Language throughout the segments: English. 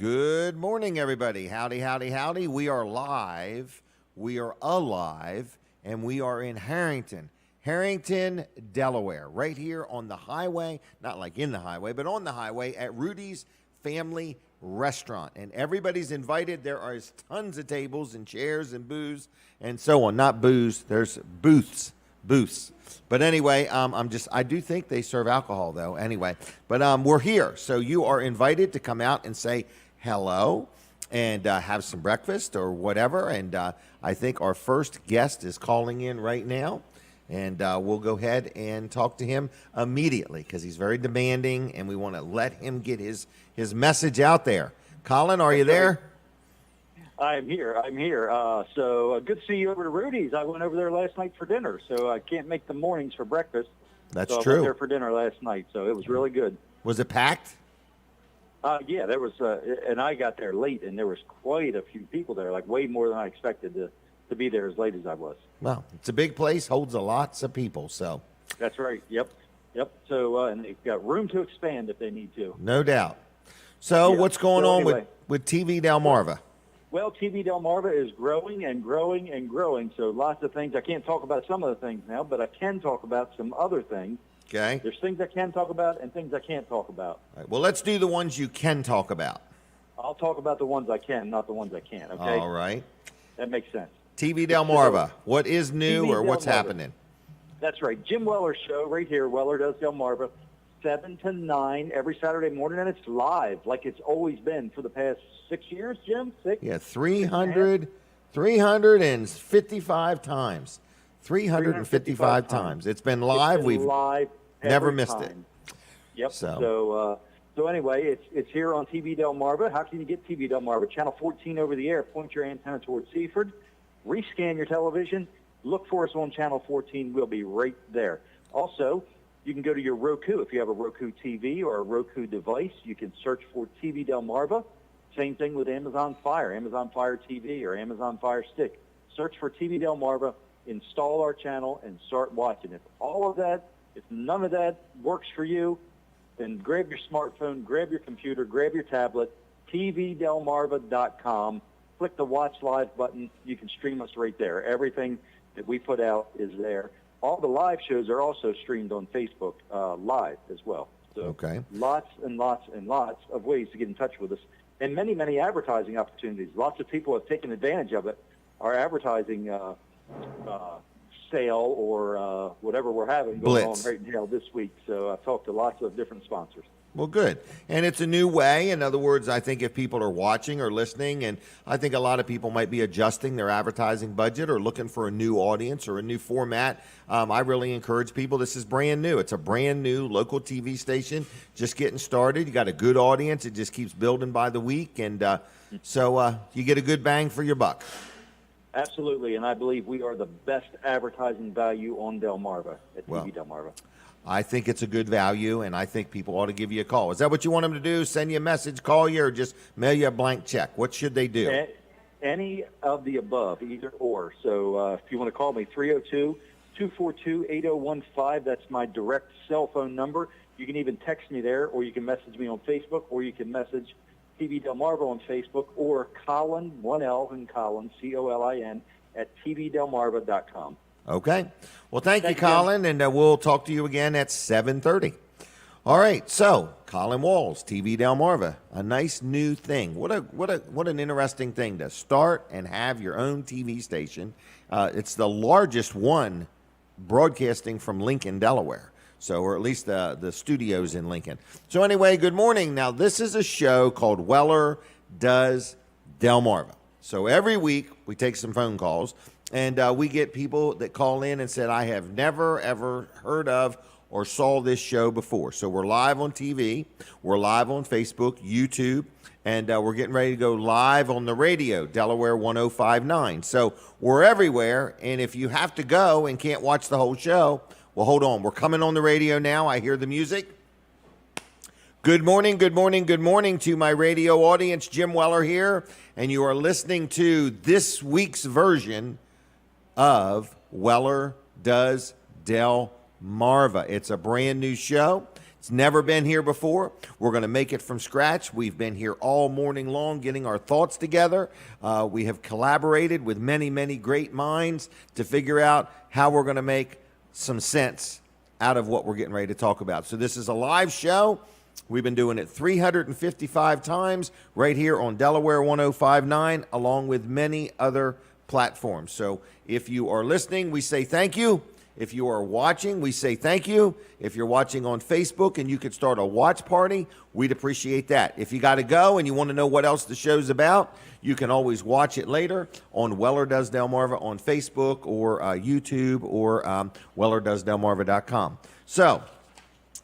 Good morning, everybody. Howdy, howdy, howdy. We are live. We are alive, and we are in Harrington, Delaware, right here on the highway, not like in the highway, but on the highway at Rudy's Family Restaurant. And everybody's invited. There are tons of tables and chairs and booze and so on. Not booze, there's booths. But anyway, I do think they serve alcohol though anyway, but we're here. So you are invited to come out and say hello and have some breakfast or whatever. And I think our first guest is calling in right now, and we'll go ahead and talk to him immediately because he's very demanding and we want to let him get his message out there. Colin, are you there? I'm here. So good to see you over to Rudy's. I went over there last night for dinner, so I can't make the mornings for breakfast. That's so true. I went there for dinner last night, so it was really good. Was it packed? Yeah, there was, and I got there late, and there was quite a few people there, like way more than I expected to be there as late as I was. Well, it's a big place, holds lots of people, so. That's right. Yep. So, and they've got room to expand if they need to. No doubt. So what's going on anyway, with TV Delmarva? Well, TV Delmarva is growing and growing and growing, so lots of things. I can't talk about some of the things now, but I can talk about some other things. Okay. There's things I can talk about and things I can't talk about. All right, well, let's do the ones you can talk about. I'll talk about the ones I can, not the ones I can't, okay? All right. That makes sense. TV Delmarva, what is new TV or what's Delmarva. happening? That's right. Jim Weller Show right here, Weller Does Delmarva, 7 to 9 every Saturday morning, and it's live like it's always been for the past 6 years, Jim? 6? Yeah, 355 times. 355 times. It's been live. We've live never every missed time. it. Yep. So anyway, it's here on TV Delmarva. How can you get TV Delmarva? Channel 14 over the air. Point your antenna towards Seaford. Rescan your television. Look for us on Channel 14. We'll be right there. Also, you can go to your Roku. If you have a Roku TV or a Roku device, you can search for TV Delmarva. Same thing with Amazon Fire TV or Amazon Fire Stick. Search for TV Delmarva, install our channel, and start watching. If none of that works for you, then grab your smartphone, grab your computer, grab your tablet, tvdelmarva.com, click the Watch Live button. You can stream us right there. Everything that we put out is there. All the live shows are also streamed on Facebook live as well. So okay. Lots and lots and lots of ways to get in touch with us. And many, many advertising opportunities. Lots of people have taken advantage of it. Our advertising sale or whatever we're having going on right now this week. So I've talked to lots of different sponsors. Well, good. And it's a new way. In other words, I think if people are watching or listening, and I think a lot of people might be adjusting their advertising budget or looking for a new audience or a new format, I really encourage people. This is brand new. It's a brand new local TV station just getting started. You got a good audience. It just keeps building by the week. And so you get a good bang for your buck. Absolutely. And I believe we are the best advertising value on Delmarva at TV Delmarva. I think it's a good value, and I think people ought to give you a call. Is that what you want them to do? Send you a message, call you, or just mail you a blank check? What should they do? Any of the above, either or. So if you want to call me, 302-242-8015. That's my direct cell phone number. You can even text me there, or you can message me on Facebook, or you can message TV Delmarva on Facebook, or Colin, 1L in Colin, Colin, at tvdelmarva.com. Okay. Well, thank you, Colin, and we'll talk to you again at 7:30. All right. So, Colin Walls, TV Delmarva, a nice new thing. What an interesting thing to start and have your own TV station. It's the largest one broadcasting from Lincoln, Delaware. So, or at least the studios in Lincoln. So anyway, good morning. Now, this is a show called Weller Does Delmarva. So every week we take some phone calls. And we get people that call in and said, I have never, ever heard of or saw this show before. So we're live on TV. We're live on Facebook, YouTube, and we're getting ready to go live on the radio, Delaware 105.9. So we're everywhere. And if you have to go and can't watch the whole show, well, hold on. We're coming on the radio now. I hear the music. Good morning, good morning, good morning to my radio audience. Jim Weller here, and you are listening to this week's version of Weller Does Delmarva. It's a brand new show. It's never been here before. We're going to make it from scratch. We've been here all morning long getting our thoughts together. We have collaborated with many, many great minds to figure out how we're going to make some sense out of what we're getting ready to talk about. So this is a live show. We've been doing it 355 times right here on Delaware 105.9, along with many other platforms. So if you are listening, we say thank you. If you are watching, we say thank you. If you're watching on Facebook and you could start a watch party, we'd appreciate that. If you got to go and you want to know what else the show's about, you can always watch it later on Weller Does Delmarva on Facebook or YouTube or WellerDoesDelmarva.com. So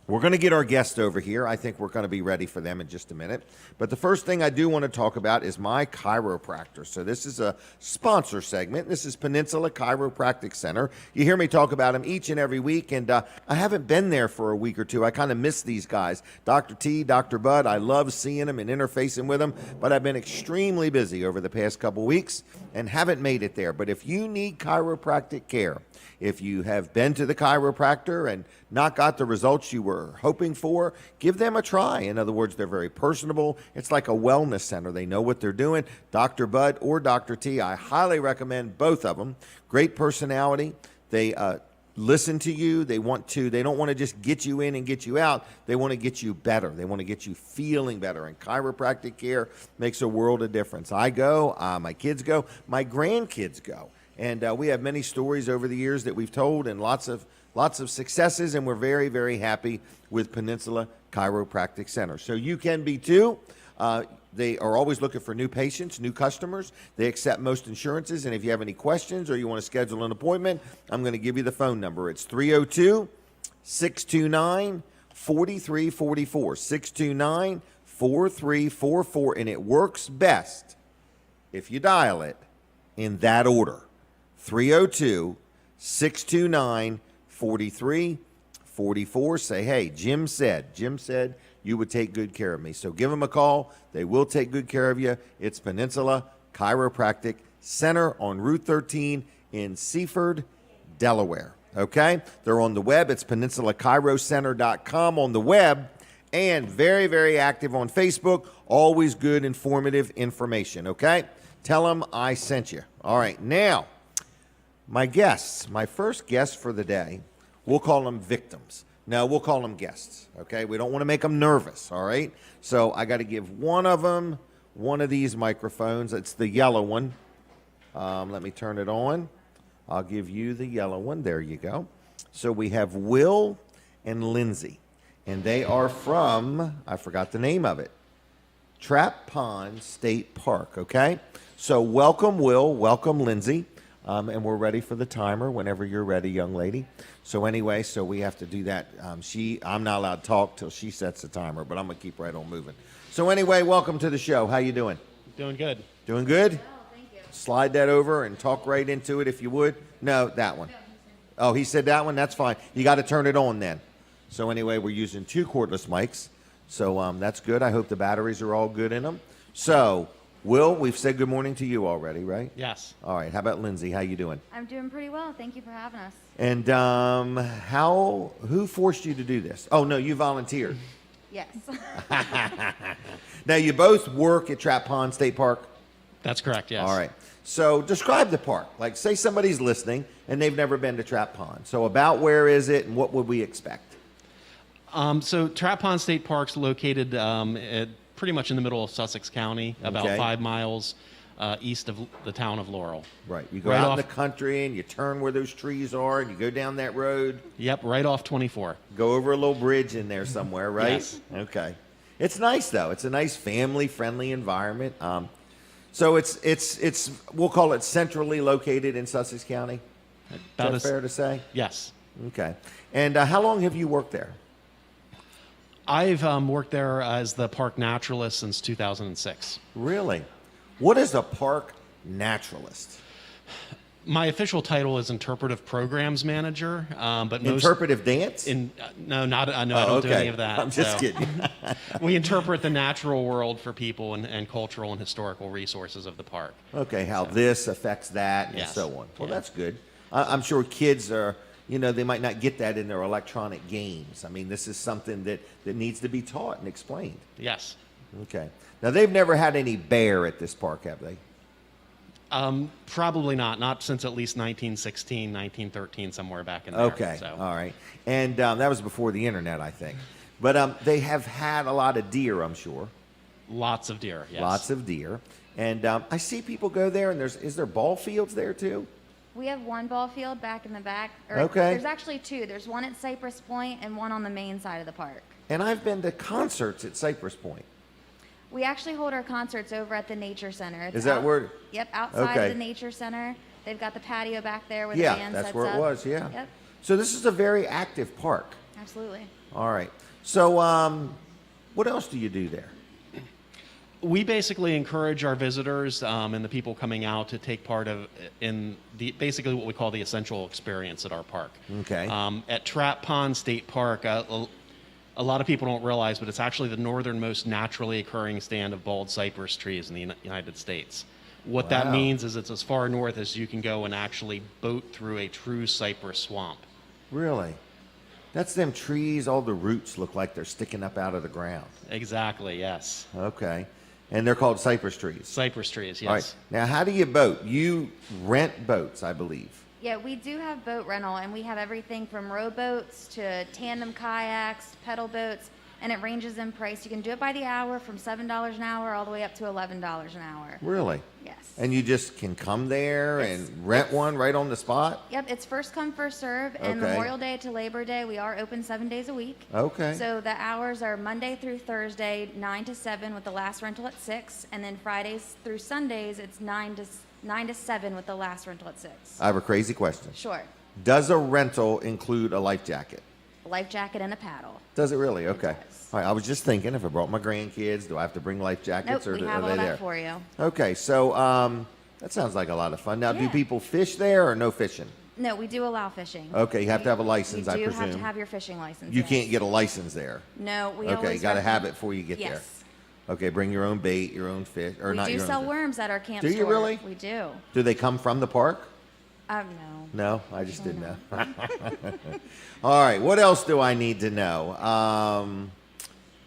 we're going to get our guest over here. I think we're going to be ready for them in just a minute. But the first thing I do want to talk about is my chiropractor. So this is a sponsor segment. This is Peninsula Chiropractic Center. You hear me talk about them each and every week, and I haven't been there for a week or two. I kind of miss these guys. Dr. T, Dr. Bud, I love seeing them and interfacing with them, but I've been extremely busy over the past couple weeks and haven't made it there. But if you need chiropractic care, if you have been to the chiropractor and not got the results you were hoping for, give them a try. In other words, they're very personable. It's like a wellness center. They know what they're doing. Dr. Bud or Dr. T, I highly recommend both of them. Great personality. They listen to you. They don't want to just get you in and get you out. They want to get you better. They want to get you feeling better. And chiropractic care makes a world of difference. I go, my kids go, my grandkids go. And we have many stories over the years that we've told and lots of successes, and we're very, very happy with Peninsula Chiropractic Center. So you can be too. They are always looking for new patients, new customers. They accept most insurances, and if you have any questions or you want to schedule an appointment, I'm going to give you the phone number. It's 302-629-4344, 629-4344, and it works best if you dial it in that order. 302-629-4344. Say, hey, Jim said you would take good care of me. So give them a call. They will take good care of you. It's Peninsula Chiropractic Center on Route 13 in Seaford, Delaware. Okay? They're on the web. It's peninsulaChiroCenter.com on the web, and very, very active on Facebook. Always good, informative information. Okay? Tell them I sent you. All right. Now, my guests, my first guest for the day, we'll call them victims. No, we'll call them guests, okay? We don't want to make them nervous, all right? So I got to give one of them one of these microphones. It's the yellow one. Let me turn it on. I'll give you the yellow one. There you go. So we have Will and Lindsey, and they are from, I forgot the name of it, Trap Pond State Park, okay? So welcome, Will. Welcome, Lindsey. And we're ready for the timer whenever you're ready, young lady. So anyway, so we have to do that. I'm not allowed to talk till she sets the timer, but I'm going to keep right on moving. So anyway, welcome to the show. How you doing? Doing good. Doing good? Oh, thank you. Slide that over and talk right into it if you would. No, that one. Oh, he said that one? That's fine. You got to turn it on then. So anyway, we're using 2 cordless mics. So that's good. I hope the batteries are all good in them. So, Will, we've said good morning to you already, right? Yes. All right. How about Lindsey? How you doing? I'm doing pretty well. Thank you for having us. And who forced you to do this? Oh, no, you volunteered. Yes. Now, you both work at Trap Pond State Park? That's correct, yes. All right. So describe the park. Like, say somebody's listening and they've never been to Trap Pond. So about where is it and what would we expect? So Trap Pond State Park's located pretty much in the middle of Sussex County, about Okay. 5 miles east of the town of Laurel. Right. You go Right out off- in the country and you turn where those trees are and you go down that road. Yep, right off 24. Go over a little bridge in there somewhere, right? Yes. Okay. It's nice though. It's a nice family-friendly environment. So it's we'll call it centrally located in Sussex County. Is About that as- fair to say? Yes. Okay. And how long have you worked there? I've worked there as the park naturalist since 2006. Really? What is a park naturalist? My official title is interpretive programs manager, but most Interpretive dance? no, not I Oh, don't do okay. any of that. I'm just kidding. We interpret the natural world for people and cultural and historical resources of the park. Okay, how this affects that and Yes. so on. Well, Yeah. that's good. I'm sure kids are, they might not get that in their electronic games. I mean, this is something that needs to be taught and explained. Yes. Okay. Now, they've never had any bear at this park, have they? Probably not. Not since at least 1916, 1913, somewhere back in there. Okay. So. All right. And that was before the internet, I think. But they have had a lot of deer, I'm sure. Lots of deer, yes. Lots of deer. And I see people go there, and is there ball fields there, too? We have one ball field back in the back. Okay. There's actually two. There's one at Cypress Point and one on the main side of the park. And I've been to concerts at Cypress Point. We actually hold our concerts over at the Nature Center. It's Is that where? Yep, outside Okay. of the Nature Center. They've got the patio back there where Yeah, the band that's sets where up. it was, yeah. Yep, So this is a very active park. absolutely. All right. So what else do you do there? We basically encourage our visitors and the people coming out to take part in basically what we call the essential experience at our park. Okay. At Trap Pond State Park, a lot of people don't realize, but it's actually the northernmost naturally occurring stand of bald cypress trees in the United States. What that Wow. means is it's as far north as you can go and actually boat through a true cypress swamp. Really? That's them trees, all the roots look like they're sticking up out of the ground. Exactly, yes. Okay. And they're called cypress trees. Cypress trees, yes. All right. Now, how do you boat? You rent boats, I believe. Yeah, we do have boat rental, and we have everything from rowboats to tandem kayaks, pedal boats, and it ranges in price. You can do it by the hour from $7 an hour all the way up to $11 an hour. Really? Yes. And you just can come there It's- and rent one right on the spot? Yep, it's first come, first serve, and Okay. Memorial Day to Labor Day, we are open 7 days a week. Okay. So the hours are Monday through Thursday, 9 to 7 with the last rental at 6, and then Fridays through Sundays, it's 9 to 7 with the last rental at 6. I have a crazy question. Sure. Does a rental include a life jacket? A life jacket and a paddle. Does it really? Okay. does. All right. I was just thinking, if I brought my grandkids, do I have to bring life jackets, Nope, we or have are all they that there? for you. Okay. So that sounds like a lot of fun. Now, do Yeah. people fish there or no fishing? No, we do allow fishing. Okay, you have to have a license, You I do have presume. to have your fishing license. You yes. can't get a license there. No, we Okay, always you got to have recommend- it before you get yes. there. Okay, bring your own bait, your own fish, or We not do your sell own. worms at our camp Do you store. really? We do. Do they come from the park? No. No, I just didn't know. All right, what else do I need to know?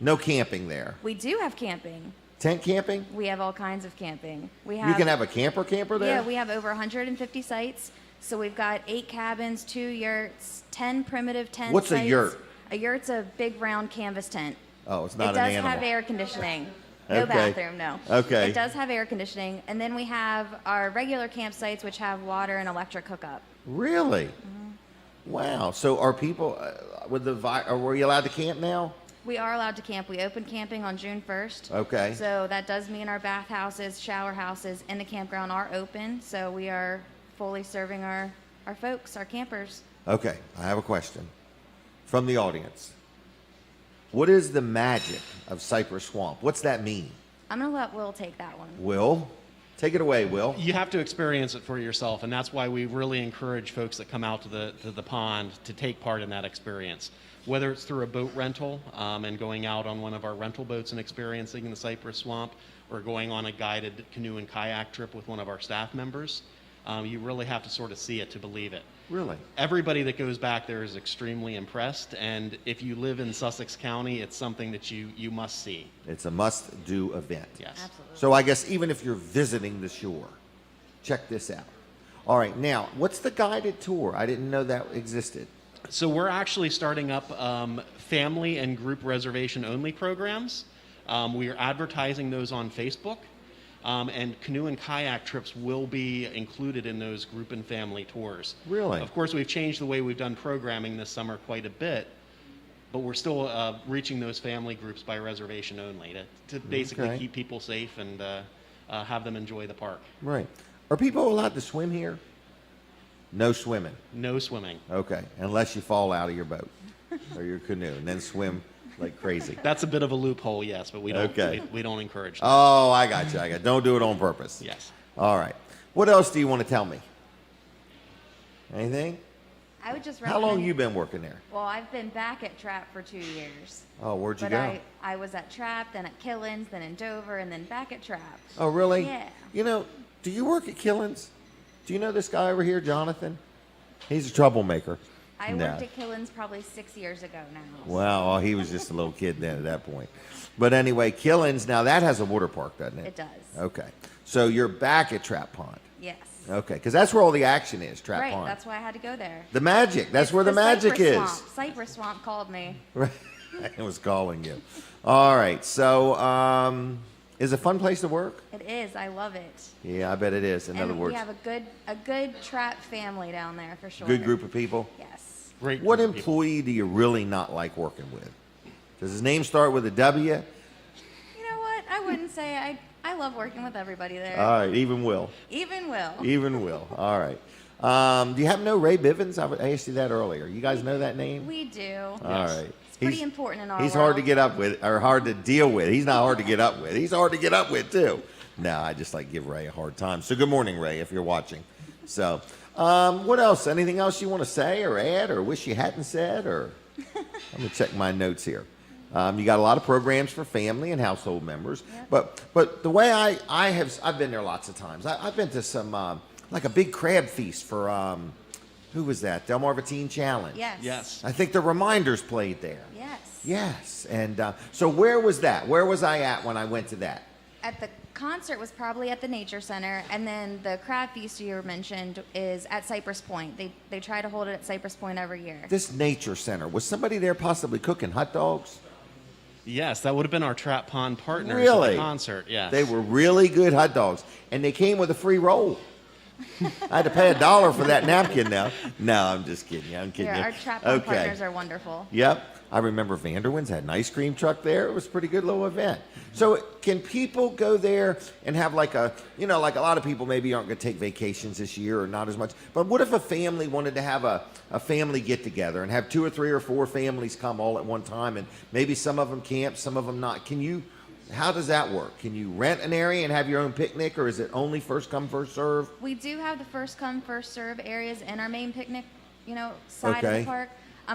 No camping there. We do have camping. Tent camping? We have all kinds of camping. We You have. can have a camper there? Yeah, we have over 150 sites. So we've got 8 cabins, 2 yurts, 10 primitive tent What's a sites. yurt? A yurt's a big round canvas tent. Oh, it's not It an does animal. have air conditioning. No Okay. bathroom, no. Okay. It does have air conditioning. And then we have our regular campsites, which have water and electric hookup. Really? Mm-hmm. Wow. So are people with the were you allowed to camp now? We are allowed to camp. We opened camping on June 1st. Okay. So that does mean our bathhouses, shower houses, and the campground are open. So we are fully serving our folks, our campers. Okay, I have a question from the audience. What is the magic of Cypress Swamp? What's that mean? I'm going to let Will take that one. Will? Take it away, Will. You have to experience it for yourself, and that's why we really encourage folks that come out to the pond to take part in that experience. Whether it's through a boat rental and going out on one of our rental boats and experiencing the Cypress Swamp, or going on a guided canoe and kayak trip with one of our staff members, you really have to sort of see it to believe it. Really? Everybody that goes back there is extremely impressed, and if you live in Sussex County, it's something that you must see. It's a must-do event. Yes. Absolutely. So I guess even if you're visiting the shore, check this out. All right, now, what's the guided tour? I didn't know that existed. So we're actually starting up family and group reservation only programs. We are advertising those on Facebook, and canoe and kayak trips will be included in those group and family tours. Really? Of course, we've changed the way we've done programming this summer quite a bit, but we're still reaching those family groups by reservation only to basically Okay. keep people safe and have them enjoy the park. Right. Are people allowed to swim here? No swimming. No swimming. Okay, unless you fall out of your boat or your canoe and then swim like crazy. That's a bit of a loophole, yes, but we don't, Okay. we don't encourage that. Oh, I got you. Don't do it on purpose. Yes. All right. What else do you want to tell me? Anything? I would just How recommend. long you been working there? Well, I've been back at Trap for 2 years. Oh, where'd you But go? I was at Trap, then at Killins, then in Dover, and then back at Trap. Oh, really? Yeah. You know, do you work at Killins? Do you know this guy over here, Jonathan? He's a troublemaker. I No. worked at Killen's probably 6 years ago now. Well, he was just a little kid then at that point. But anyway, Killen's, now that has a water park, doesn't it? It does. Okay. So you're back at Trap Pond. Yes. Okay, because that's where all the action is, Trap Right, Pond. that's why I had to go there. The magic. That's It's where the magic Cypress is. Swamp. Cypress Swamp called me. Right. It was calling you. All right. So, is it a fun place to work? It is. I love it. Yeah, I bet it is. In other And words, we have a good trap family down there for sure. good group of people. Yes. Great. What group of people. employee do you really not like working with? Does his name start with a W? You know what? I wouldn't say I love working with everybody there. All right, even Will. Even Will. Even Will. All right. Do you happen to know Ray Bivens? I asked you that earlier. You guys know that name? We do. All right. It's pretty important in our He's world. hard to get up with, or hard to deal with. He's not hard to get up with. He's hard to get up with, too. No, I just like give Ray a hard time. So good morning, Ray, if you're watching. So what else? Anything else you want to say or add or wish you hadn't said? Or let me check my notes here. You got a lot of programs for family and household members. Yep. But the way I've been there lots of times. I've been to some, like a big crab feast for, who was that? Delmarva Teen Challenge. Yes. Yes. I think the Reminders played there. Yes. Yes. And so where was that? Where was I at when I went to that? At the concert was probably at the Nature Center, and then the crab feast you mentioned is at Cypress Point. They try to hold it at Cypress Point every year. This nature center. Was somebody there possibly cooking hot dogs? Yes, that would have been our Trap Pond partners at Really? the concert. Yes. They were really good hot dogs. And they came with a free roll. I had to pay $1 for that napkin now. No, I'm just kidding. I'm kidding. Yeah, you. our trap Pond partners are wonderful. Yep. I remember Vanderwin's had an ice cream truck there. It was a pretty good little event. So can people go there and have like a, like a lot of people maybe aren't going to take vacations this year or not as much. But what if a family wanted to have a family get together and have 2 or 3 or 4 families come all at one time, and maybe some of them camp, some of them not. How does that work? Can you rent an area and have your own picnic, or is it only first come, first serve? We do have the first come, first serve areas in our main picnic, side of Okay. the park.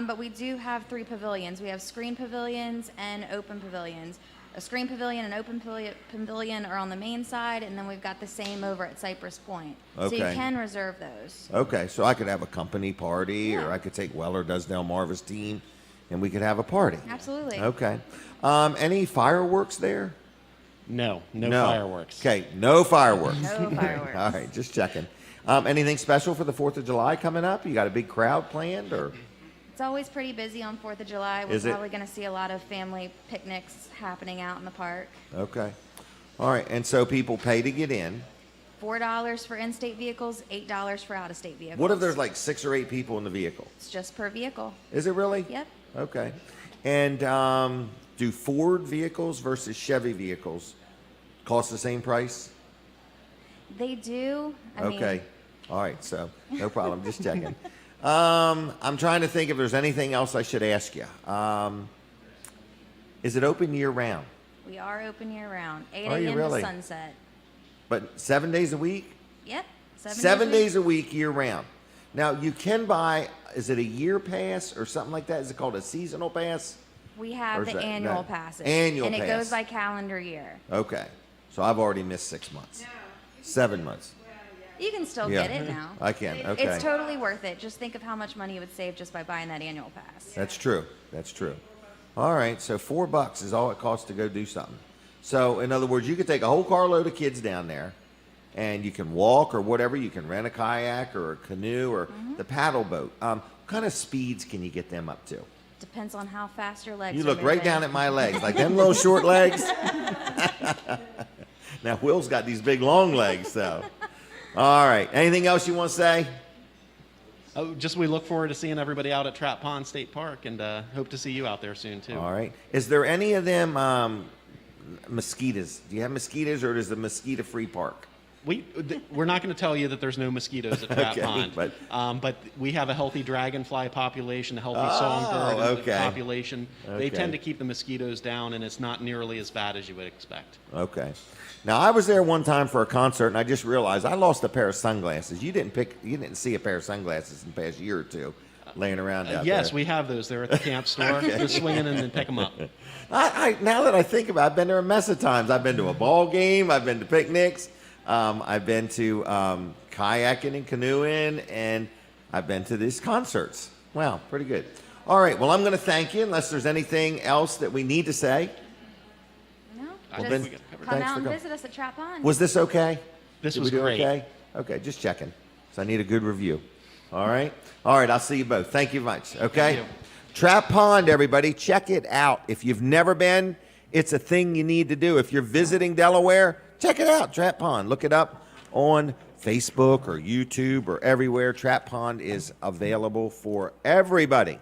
But we do have 3 pavilions. We have screen pavilions and open pavilions. A screen pavilion and open pavilion are on the main side, and then we've got the same over at Cypress Point. So you Okay. can reserve those. Okay, so I could have a company party, or Yeah. I could take Weller Does Delmarva's team, and we could have a party. Absolutely. Okay. Any fireworks there? No fireworks. Okay, no fireworks. No fireworks. All right, just checking. Anything special for the 4th of July coming up? You got a big crowd planned, or? It's always pretty busy on 4th of July. We're Is it? probably going to see a lot of family picnics happening out in the park. Okay. All right, and so people pay to get in. $4 for in-state vehicles, $8 for out-of-state vehicles. What if there's like 6 or 8 people in the vehicle? It's just per vehicle. Is it really? Yep. Okay. And do Ford vehicles versus Chevy vehicles cost the same price? They do. I mean, Okay. All right. So no problem. Just checking. I'm trying to think if there's anything else I should ask you. Is it open year round? we are open year-round, 8 Are you a.m. really? to sunset. But 7 days a week? Yep. 7 days a week year round. Now you can buy. Is it a year pass or something like that? Is it called a seasonal pass? We Or have is the that- annual that- passes. annual and it pass. goes by calendar year. Okay. So I've already missed 6 months. 7 months. You can still Yeah. get it now. I can. Okay. It's totally worth it. Just think of how much money you would save just by buying that annual pass. That's true. That's true. All right. So $4 is all it costs to go do something. So in other words, you could take a whole carload of kids down there, and you can walk or whatever. You can rent a kayak or a canoe or the paddle boat. What kind of speeds can you get them up to? Depends on how fast your legs You are look right moving. down at my legs, like them little short legs. Now Will's got these big long legs, so. All right. Anything else you want to say? Oh, just we look forward to seeing everybody out at Trap Pond State Park, and hope to see you out there soon too. All right. Is there any of them mosquitoes? Do you have mosquitoes, or is the mosquito-free park? We're not going to tell you that there's no mosquitoes at Trap Okay, Pond, but we have a healthy dragonfly population, a healthy songbird okay. population. They Okay. tend to keep the mosquitoes down, and it's not nearly as bad as you would expect. Okay. Now I was there one time for a concert, and I just realized I lost a pair of sunglasses. You didn't see a pair of sunglasses in the past year or two laying around out Yes, there. we have those. They're at the camp store. Just swing in and then pick them up. Now that I think about it, I've been there a mess of times. I've been to a ball game. I've been to picnics. I've been to kayaking and canoeing, and I've been to these concerts. Wow, pretty good. All right, well, I'm going to thank you unless there's anything else that we need to say. No, Well, just then we got come thanks out for and coming. visit us at Trap Pond. Was this okay? This Did was we do great. okay? Okay, just checking. So I need a good review. All right? All right, I'll see you both. Thank you much. Okay? Thank you. Trap Pond, everybody. Check it out. If you've never been, it's a thing you need to do. If you're visiting Delaware, check it out, Trap Pond. Look it up on Facebook or YouTube or everywhere. Trap Pond is available for everybody.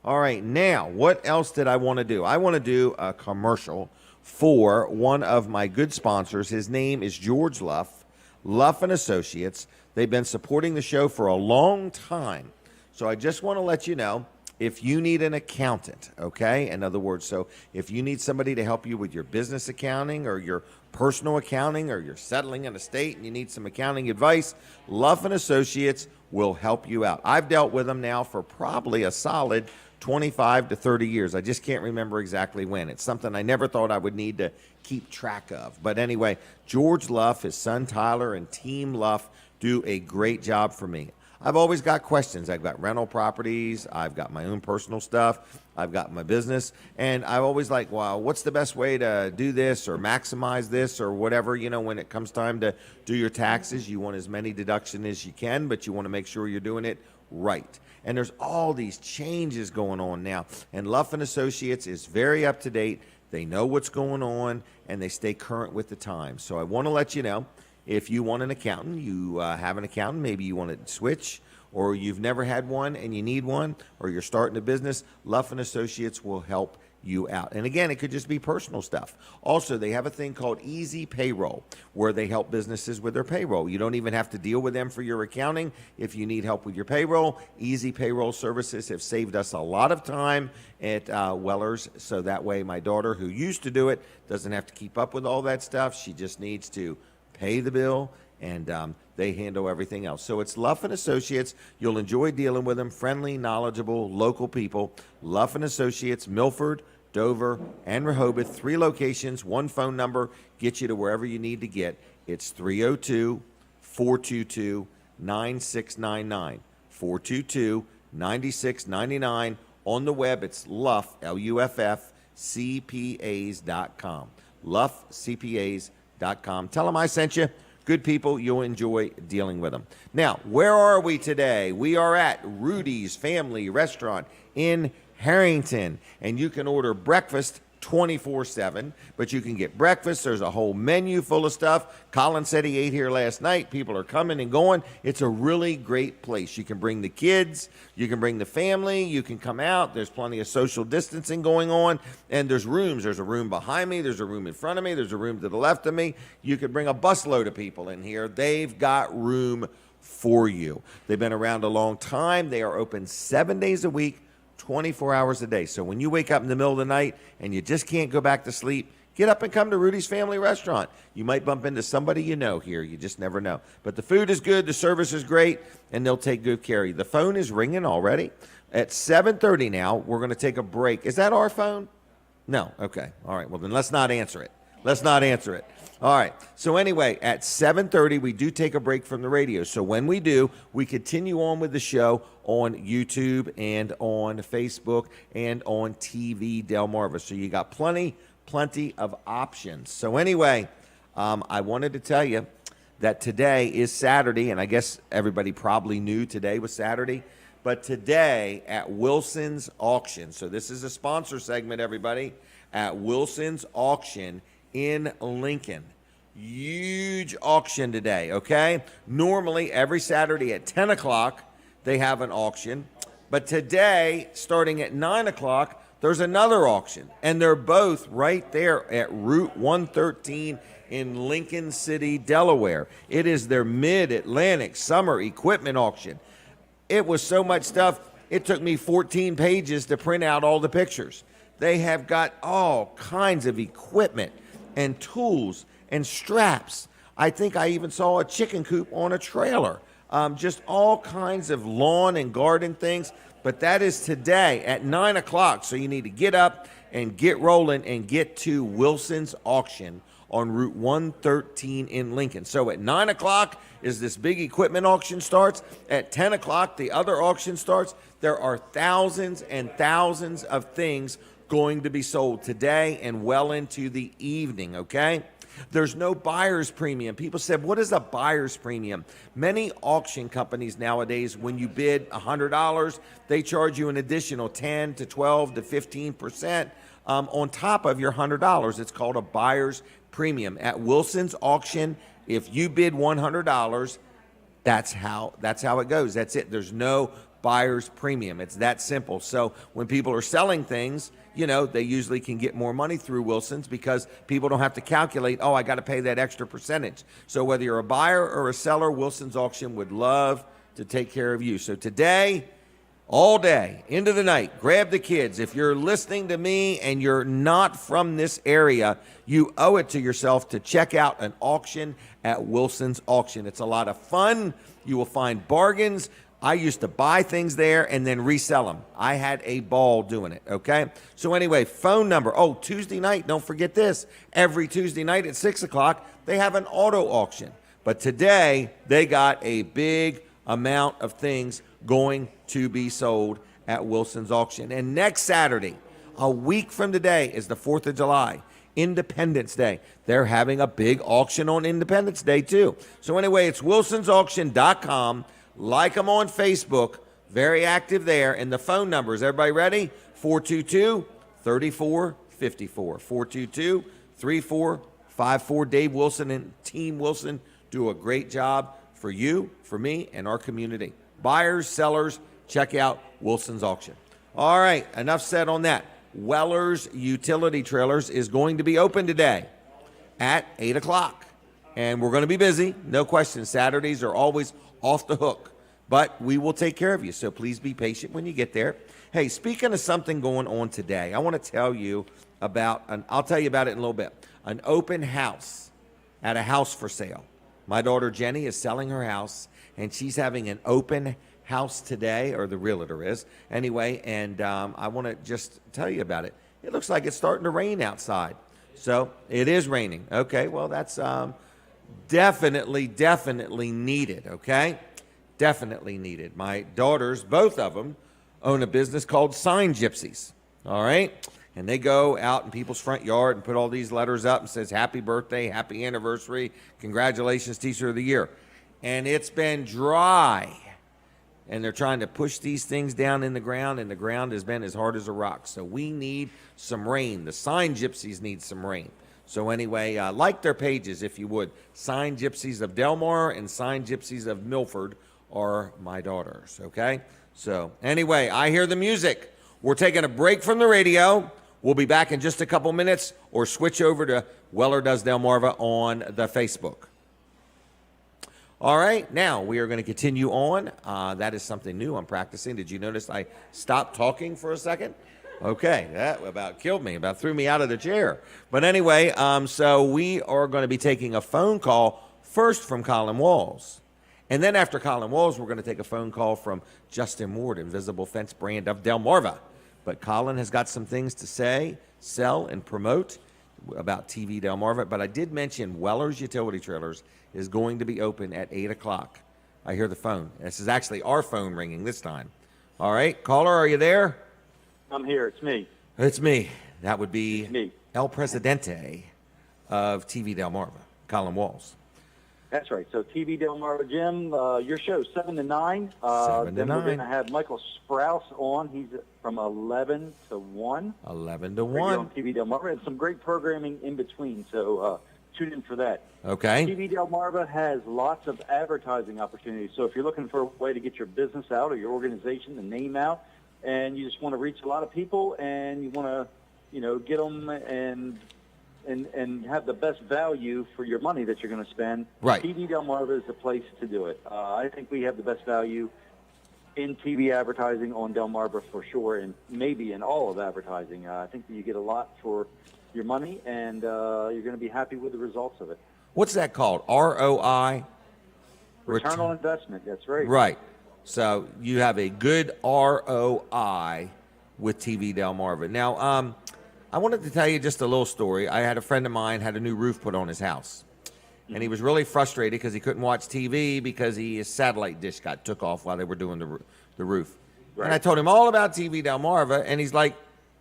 All right, now, what else did I want to do? I want to do a commercial for one of my good sponsors. His name is George Luff, Luff and Associates. They've been supporting the show for a long time. So I just want to let you know, if you need an accountant, okay? In other words, so if you need somebody to help you with your business accounting or your personal accounting, or you're settling an estate and you need some accounting advice, Luff and Associates will help you out. I've dealt with them now for probably a solid 25 to 30 years. I just can't remember exactly when. It's something I never thought I would need to keep track of. But anyway, George Luff, his son Tyler, and Team Luff do a great job for me. I've always got questions. I've got rental properties. I've got my own personal stuff. I've got my business. And I've always like, well, what's the best way to do this or maximize this or whatever? You know, when it comes time to do your taxes, you want as many deductions as you can, but you want to make sure you're doing it right. And there's all these changes going on now. And Luff and Associates is very up to date. They know what's going on, and they stay current with the times. So I want to let you know, if you want an accountant, you have an accountant, maybe you want to switch, or you've never had one and you need one, or you're starting a business, Luff and Associates will help you out. And again, it could just be personal stuff. Also, they have a thing called Easy Payroll, where they help businesses with their payroll. You don't even have to deal with them for your accounting. If you need help with your payroll, Easy Payroll services have saved us a lot of time at Weller's, so that way my daughter, who used to do it, doesn't have to keep up with all that stuff. She just needs to pay the bill, and they handle everything else. So it's Luff and Associates. You'll enjoy dealing with them. Friendly, knowledgeable, local people. Luff and Associates, Milford, Dover, and Rehoboth. 3 locations, 1 phone number. Get you to wherever you need to get. It's 302-422-9699. 422-9699. On the web, it's Luff, Luff, CPAs.com. LuffCPAs.com. Tell them I sent you. Good people. You'll enjoy dealing with them. Now, where are we today? We are at Rudy's Family Restaurant in Harrington, and you can order breakfast 24/7, but you can get breakfast. There's a whole menu full of stuff. Colin said he ate here last night. People are coming and going. It's a really great place. You can bring the kids, you can bring the family, you can come out. There's plenty of social distancing going on, and there's rooms. There's a room behind me, there's a room in front of me, there's a room to the left of me. You could bring a busload of people in here. They've got room for you. They've been around a long time. They are open 7 days a week, 24 hours a day. So when you wake up in the middle of the night and you just can't go back to sleep, get up and come to Rudy's Family Restaurant. You might bump into somebody you know here. You just never know. But the food is good, the service is great, and they'll take good care of you. The phone is ringing already. At 7:30 now, we're going to take a break. Is that our phone? No. Okay. All right. Well, then let's not answer it. Let's not answer it. All right. So anyway, at 7:30, we do take a break from the radio. So when we do, we continue on with the show on YouTube and on Facebook and on TV Delmarva. So you got plenty of options. So anyway, I wanted to tell you that today is Saturday, and I guess everybody probably knew today was Saturday. But today at Wilson's Auction, so this is a sponsor segment, everybody, at Wilson's Auction in Lincoln. Huge auction today, okay? Normally, every Saturday at 10 o'clock, they have an auction. But today, starting at 9 o'clock, there's another auction. And they're both right there at Route 113 in Lincoln City, Delaware. It is their Mid-Atlantic Summer Equipment Auction. It was so much stuff, it took me 14 pages to print out all the pictures. They have got all kinds of equipment and tools and straps. I think I even saw a chicken coop on a trailer. Just all kinds of lawn and garden things. But that is today at 9 o'clock. So you need to get up and get rolling and get to Wilson's Auction on Route 113 in Lincoln. So at 9 o'clock is this big equipment auction starts. At 10 o'clock, the other auction starts. There are thousands and thousands of things going to be sold today and well into the evening, okay? There's no buyer's premium. People said, what is a buyer's premium? Many auction companies nowadays, when you bid $100, they charge you an additional 10 to 12 to 15% on top of your $100. It's called a buyer's premium. At Wilson's auction, if you bid $100, that's how it goes. That's it. There's no buyer's premium. It's that simple. So when people are selling things, you know, they usually can get more money through Wilson's because people don't have to calculate, oh, I got to pay that extra percentage. So whether you're a buyer or a seller, Wilson's auction would love to take care of you. So today, all day, into the night, grab the kids. If you're listening to me and you're not from this area, you owe it to yourself to check out an auction at Wilson's auction. It's a lot of fun. You will find bargains. I used to buy things there and then resell them. I had a ball doing it, okay? So anyway, phone number. Oh, Tuesday night, don't forget this. Every Tuesday night at 6 o'clock, they have an auto auction. But today, they got a big amount of things going to be sold at Wilson's auction. And next Saturday, a week from today, is the 4th of July, Independence Day. They're having a big auction on Independence Day, too. So anyway, it's wilsonsauction.com. Like them on Facebook, very active there. And the phone numbers, everybody ready? 422-3454. 422-3454. Dave Wilson and Team Wilson do a great job for you, for me, and our community. Buyers, sellers, check out Wilson's auction. All right, enough said on that. Weller's Utility Trailers is going to be open today at 8 o'clock. And we're going to be busy, no question. Saturdays are always off the hook, but we will take care of you. So please be patient when you get there. Hey, speaking of something going on today, I want to tell you about, I'll tell you about it in a little bit, an open house at a house for sale. My daughter Jenny is selling her house, and she's having an open house today, or the realtor is, anyway, and I want to just tell you about it. It looks like it's starting to rain outside. So it is raining. Okay, well, that's definitely needed, okay? Definitely needed. My daughters, both of them, own a business called Sign Gypsies, all right? And they go out in people's front yard and put all these letters up and says, happy birthday, happy anniversary, congratulations, Teacher of the Year. And it's been dry, and they're trying to push these things down in the ground, and the ground has been as hard as a rock. So we need some rain. The Sign Gypsies need some rain. So anyway, like their pages if you would. Sign Gypsies of Delmar and Sign Gypsies of Milford are my daughters, okay? So anyway, I hear the music. We're taking a break from the radio. We'll be back in just a couple minutes, or switch over to Weller Does Delmarva on the Facebook. All right, now we are going to continue on. That is something new I'm practicing. Did you notice I stopped talking for a second? Okay, that about killed me, about threw me out of the chair. But anyway, so we are going to be taking a phone call first from Colin Walls. And then after Colin Walls, we're going to take a phone call from Justin Ward, Invisible Fence brand of Delmarva. But Colin has got some things to say, sell, and promote about TV Delmarva. But I did mention Weller's Utility Trailers is going to be open at 8 o'clock. I hear the phone. This is actually our phone ringing this time. All right, caller, are you there? I'm here. It's me. It's me. That would be me. El Presidente of TV Delmarva, Colin Walls. That's right. So TV Delmarva, Jim, your show 7 to 9. 7 to then 9. We're going to have Michael Sprouse on. He's from 11 to 1. 11 to Right here 1. on TV Delmarva, and some great programming in between. So tune in for that. Okay. TV Delmarva has lots of advertising opportunities. So if you're looking for a way to get your business out or your organization, the name out, and you just want to reach a lot of people and you want to, get them and have the best value for your money that you're going to spend, Right. TV Delmarva is the place to do it. I think we have the best value in TV advertising on Delmarva for sure, and maybe in all of advertising. I think that you get a lot for your money, and you're going to be happy with the results of it. What's that called? ROI? Return on investment, that's right. Right. So you have a good ROI with TV Delmarva. Now, I wanted to tell you just a little story. I had a friend of mine had a new roof put on his house. And he was really frustrated because he couldn't watch TV because his satellite dish got took off while they were doing the roof. Right. And I told him all about TV Delmarva, and he's like,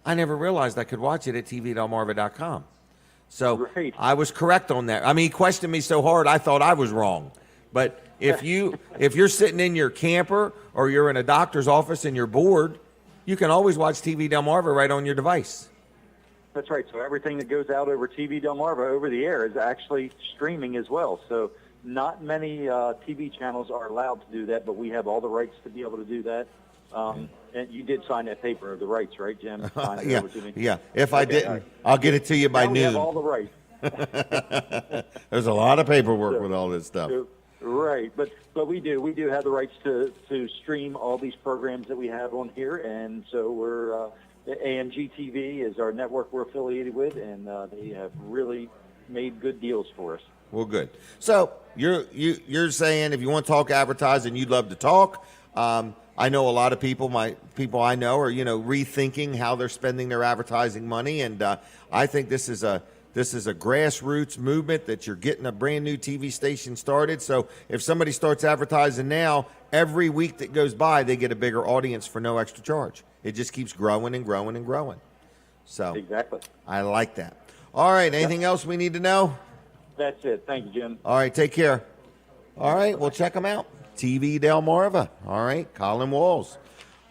I never realized I could watch it at tvdelmarva.com. So right. I was correct on that. I mean, he questioned me so hard I thought I was wrong. But if you're sitting in your camper or you're in a doctor's office and you're bored, you can always watch TV Delmarva right on your device. That's right. So everything that goes out over TV Delmarva over the air is actually streaming as well. So not many TV channels are allowed to do that, but we have all the rights to be able to do that. And you did sign that paper of the rights, right, Jim? Yeah. Yeah. If I didn't, I'll get it to you by noon. We have all the rights. There's a lot of paperwork with all this stuff. Right, but we do have the rights to stream all these programs that we have on here, and so we're AMG TV is our network we're affiliated with, and they have really made good deals for us. Well, good. So you're saying if you want to talk advertising, you'd love to talk. I know a lot of people I know are rethinking how they're spending their advertising money, and I think this is a grassroots movement that you're getting a brand new TV station started. So if somebody starts advertising now, every week that goes by, they get a bigger audience for no extra charge. It just keeps growing and growing and growing. So exactly. I like that. All right. Anything else we need to know? That's it. Thank you, Jim. All right. Take care. All right. We'll check them out. TV Delmarva. All right. Colin Walls.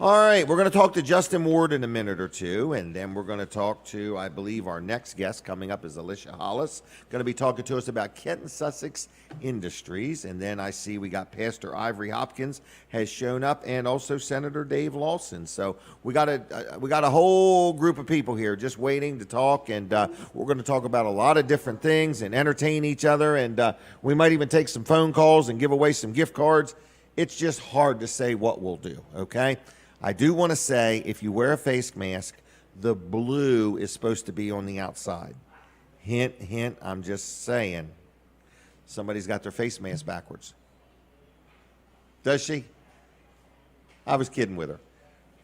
All right, we're going to talk to Justin Ward in a minute or two, and then we're going to talk to, I believe, our next guest coming up is Alicia Hollis, going to be talking to us about Kent and Sussex Industries, and then I see we got Pastor Ivory Hopkins has shown up, and also Senator Dave Lawson. So we got a whole group of people here just waiting to talk, and we're going to talk about a lot of different things and entertain each other, and we might even take some phone calls and give away some gift cards. It's just hard to say what we'll do, okay? I do want to say, if you wear a face mask, the blue is supposed to be on the outside. Hint, hint, I'm just saying. Somebody's got their face mask backwards. Does she? I was kidding with her.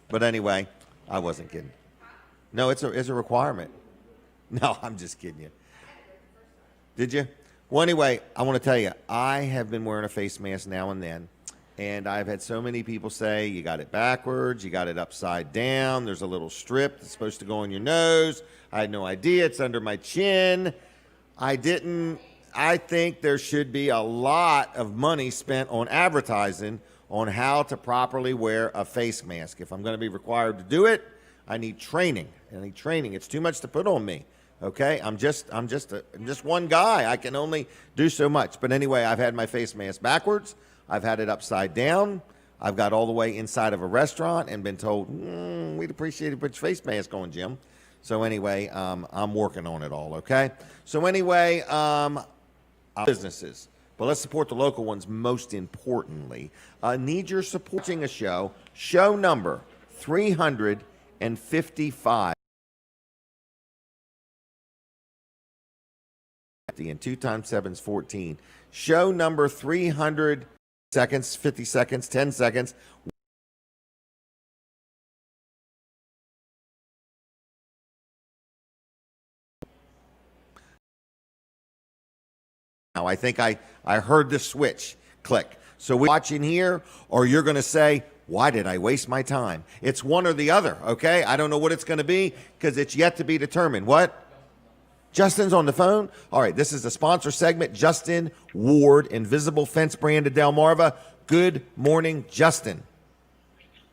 But anyway, I wasn't kidding. No, it's a requirement. No, I'm just kidding you. Did you? Well, anyway, I want to tell you, I have been wearing a face mask now and then. And I've had so many people say, you got it backwards, you got it upside down, there's a little strip that's supposed to go on your nose. I had no idea, it's under my chin. I think there should be a lot of money spent on advertising on how to properly wear a face mask. If I'm going to be required to do it, I need training. It's too much to put on me. Okay, I'm just one guy. I can only do so much. But anyway, I've had my face mask backwards. I've had it upside down. I've got all the way inside of a restaurant and been told, we'd appreciate it if you put your face mask on, Jim. So anyway, I'm working on it all, okay? So anyway, businesses. But let's support the local ones most importantly. Need your supporting a show number 355. And 2 times 7 is 14. Show number 300 seconds, 50 seconds, 10 seconds. Now, I think I heard the switch click. So we're watching here, or you're going to say, why did I waste my time? It's one or the other, okay? I don't know what it's going to be because it's yet to be determined. What? Justin's on the phone. All right, this is the sponsor segment. Justin Ward, Invisible Fence Brand of Delmarva. Good morning, Justin.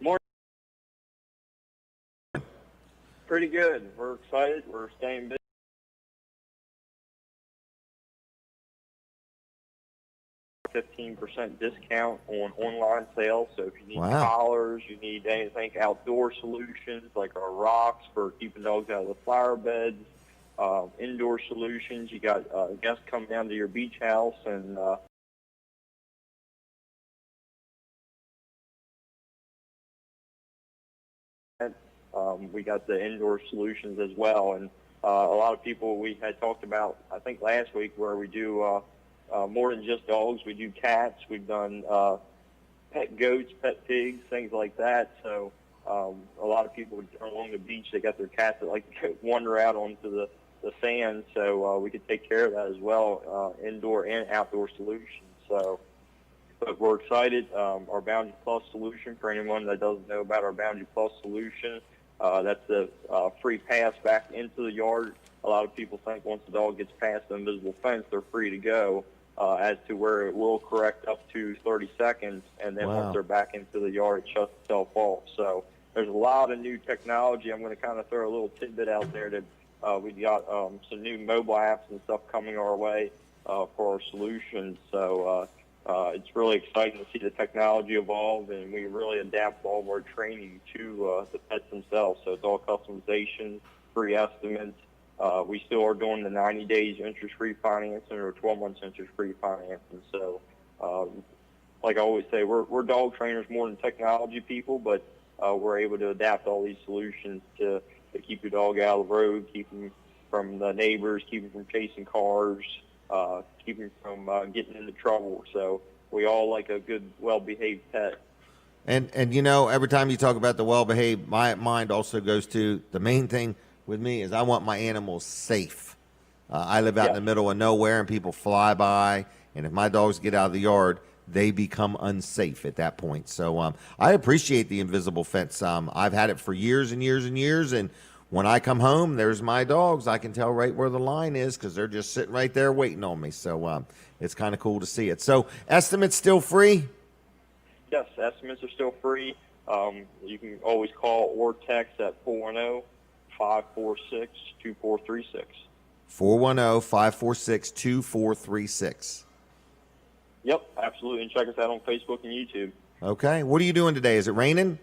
Morning. Pretty good. We're excited. We're staying busy. $15% discount on online sales. So if you need collars, you need anything outdoor solutions like our rocks for keeping dogs out of the flower beds. Indoor solutions. You got guests come down to your beach house and we got the indoor solutions as well. And a lot of people we had talked about, I think last week, where we do more than just dogs. We do cats. We've done pet goats, pet pigs, things like that. So A lot of people along the beach, they got their cats that like to wander out onto the sand, so we could take care of that as well, indoor and outdoor solutions. So, but we're excited. Our Boundary Plus solution, for anyone that doesn't know about our Boundary Plus solution, that's the free pass back into the yard. A lot of people think once the dog gets past the invisible fence, they're free to go, as to where it will correct up to 30 seconds, and then once they're back into the yard, it shuts itself off. So there's a lot of new technology. I'm going to kind of throw a little tidbit out there that we've got some new mobile apps and stuff coming our way for our solutions. So it's really exciting to see the technology evolve, and we really adapt all of our training to the pets themselves. So it's all customization, free estimates. We still are doing the 90 days interest-free financing or 12 months interest-free financing. So like I always say, we're dog trainers more than technology people, but we're able to adapt all these solutions to keep your dog out of the road, keep them from the neighbors, keep them from chasing cars, keep them from getting into trouble. So we all like a good, well-behaved pet. And you know, every time you talk about the well-behaved, my mind also goes to the main thing with me is I want my animals safe. I live out in the middle of nowhere, and people fly by, and if my dogs get out of the yard, they become unsafe at that point. So I appreciate the invisible fence. I've had it for years and years and years, and when I come home, there's my dogs. I can tell right where the line is because they're just sitting right there waiting on me. So it's kind of cool to see it. So estimates still free? Yes, estimates are still free. You can always call or text at 410-546-2436. 410-546-2436. Yep, absolutely. And check us out on Facebook and YouTube. Okay. What are you doing today? Is it raining?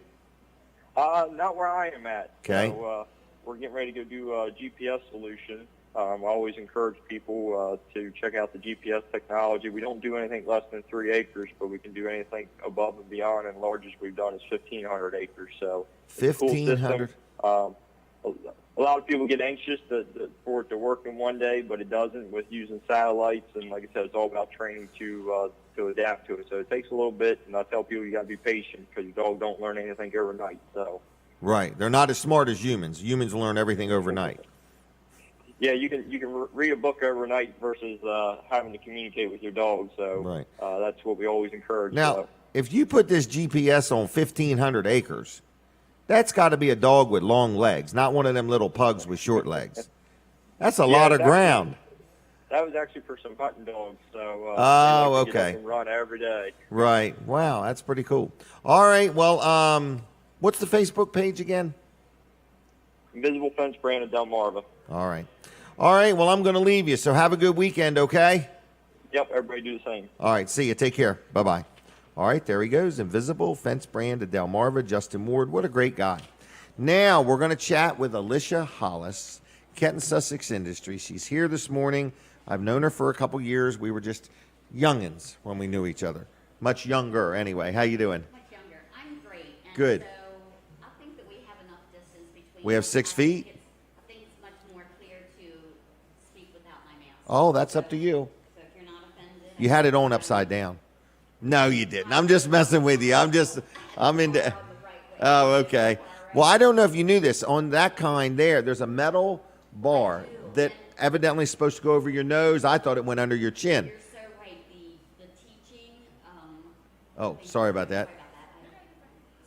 Not where I am at. Okay. So, we're getting ready to go do a GPS solution. I always encourage people to check out the GPS technology. We don't do anything less than 3 acres, but we can do anything above and beyond, and largest we've done is 1,500 acres. So 1,500? A lot of people get anxious for it to work in one day, but it doesn't with using satellites. And like I said, it's all about training to adapt to it. So it takes a little bit, and I tell people you got to be patient because your dog don't learn anything overnight. So. Right. They're not as smart as humans. Humans learn everything overnight. Yeah, you can read a book overnight versus having to communicate with your dog. So right. That's what we always encourage. Now, if you put this GPS on 1,500 acres, that's got to be a dog with long legs, not one of them little pugs with short legs. That's a lot of ground. That was actually for some hunting dogs. So okay. Get up and run every day. Right. Wow, that's pretty cool. All right. Well, what's the Facebook page again? Invisible Fence brand of Delmarva. All right. All right. Well, I'm going to leave you. So have a good weekend, okay? Yep. Everybody do the same. All right. See you. Take care. Bye-bye. All right. There he goes. Invisible Fence brand of Delmarva, Justin Ward. What a great guy. Now we're going to chat with Alicia Hollis, Kenton Sussex Industries. She's here this morning. I've known her for a couple years. We were just youngins when we knew each other. Much younger, anyway. How you doing? Much younger. I'm great. And good. So I think that we have enough distance between. We have 6 feet? I think it's much more clear to speak without my mask. Oh, that's up to you. So if you're not offended. You had it on upside down. No, you didn't. I'm just messing with you. I'm into. Oh, okay. Well, I don't know if you knew this. On that kind there's a metal bar that evidently is supposed to go over your nose. I thought it went under your chin. You're so right. The teaching. Oh, sorry about that.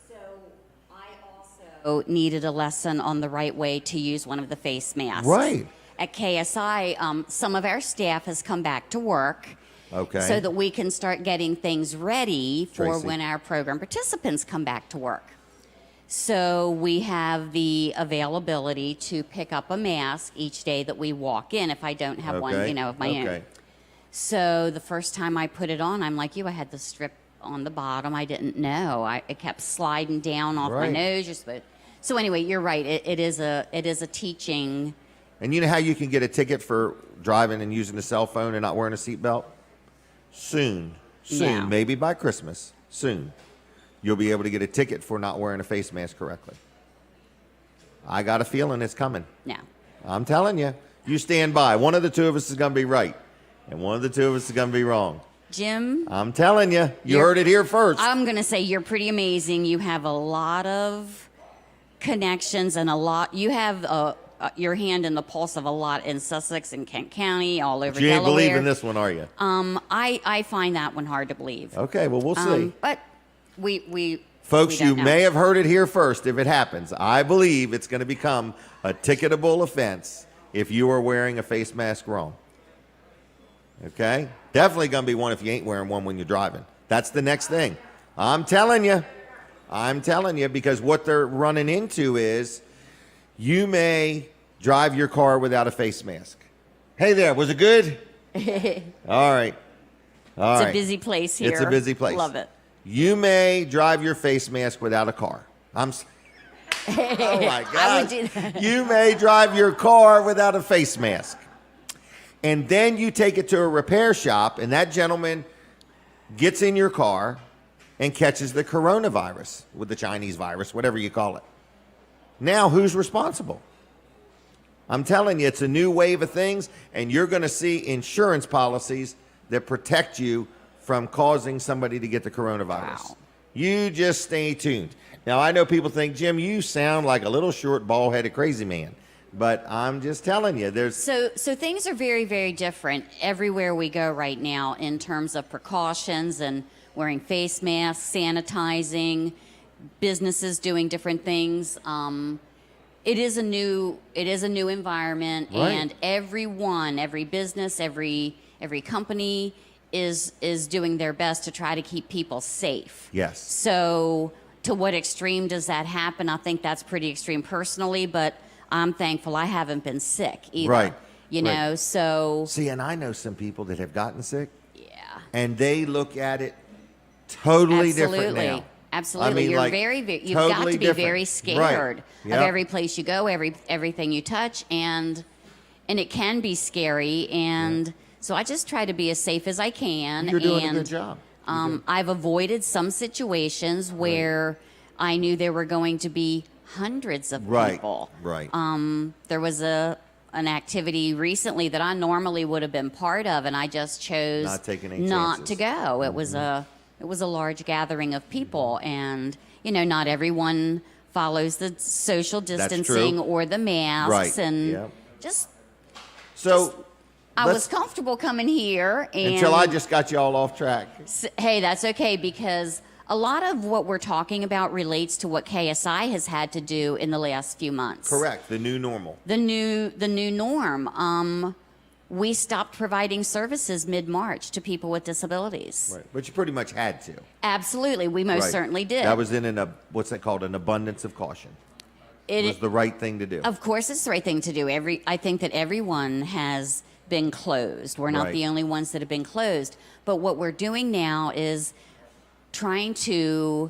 So I also needed a lesson on the right way to use one of the face masks. Right. At KSI, some of our staff has come back to work. Okay. So that we can start getting things ready for Tracy. when our program participants come back to work. So we have the availability to pick up a mask each day that we walk in if I don't have one, of my own. So the first time I put it on, I'm like you, I had the strip on the bottom. I didn't know. It kept sliding down off my nose. So anyway, you're right. It is a teaching. And you know how you can get a ticket for driving and using a cell phone and not wearing a seatbelt? Soon, Yeah. maybe by Christmas, soon, you'll be able to get a ticket for not wearing a face mask correctly. I got a feeling it's coming. No. I'm telling you. You stand by. One of the two of us is going to be right, and one of the two of us is going to be wrong. Jim? I'm telling you. You heard it here first. I'm going to say you're pretty amazing. You have a lot of connections and a lot. You have your hand in the pulse of a lot in Sussex and Kent County, all over You ain't Delaware. believing this one, are you? I find that one hard to believe. Okay, well, we'll see. But we Folks, we you don't know. may have heard it here first if it happens. I believe it's going to become a ticketable offense if you are wearing a face mask wrong. Okay? Definitely going to be one if you ain't wearing one when you're driving. That's the next thing. I'm telling you, because what they're running into is you may drive your car without a face mask. Hey there, was it good? All right. All It's right. a busy place here. It's a busy place. Love it. You may drive your face mask without a car. Oh my God. I would do that. You may drive your car without a face mask. And then you take it to a repair shop, and that gentleman gets in your car and catches the coronavirus with the Chinese virus, whatever you call it. Now, who's responsible? I'm telling you, it's a new wave of things, and you're going to see insurance policies that protect you from causing somebody to get the coronavirus. Wow. You just stay tuned. Now, I know people think, Jim, you sound like a little short, bald-headed crazy man. But I'm just telling you, there's... So things are very, very different everywhere we go right now in terms of precautions and wearing face masks, sanitizing, businesses doing different things. It is a new environment, Right. and everyone, every business, every company is doing their best to try to keep people safe. Yes. So to what extreme does that happen? I think that's pretty extreme personally, but I'm thankful I haven't been sick either. Right. You Right. know, so See, and I know some people that have gotten sick, yeah. and they look at it totally different Absolutely. now. Absolutely. I mean, You're like, you've got totally to be different. very Right. scared Yep. of every place you go, everything you touch, and it can be scary, and so I just try to be as safe as I can. You're doing and, a good job. I've avoided some situations where I knew there were going to be hundreds of people. Right. There was an activity recently that I normally would have been part of, and I just chose Not taking any not chances. to go. It was a large gathering of people, and not everyone follows the social distancing true. or the masks, Right. and Yep. just So I let's- was comfortable coming here, and until I just got you all off track. Hey, that's okay, because a lot of what we're talking about relates to what KSI has had to do in the last few months. Correct. The new normal. The new norm. We stopped providing services mid-March to people with disabilities. Right. But you pretty much had to. Absolutely, we most Right. certainly did. That was in what's that called? An abundance of caution. It was the right thing to do. Of course, it's the right thing to do. I think that everyone has been closed. We're not Right. the only ones that have been closed. But what we're doing now is trying to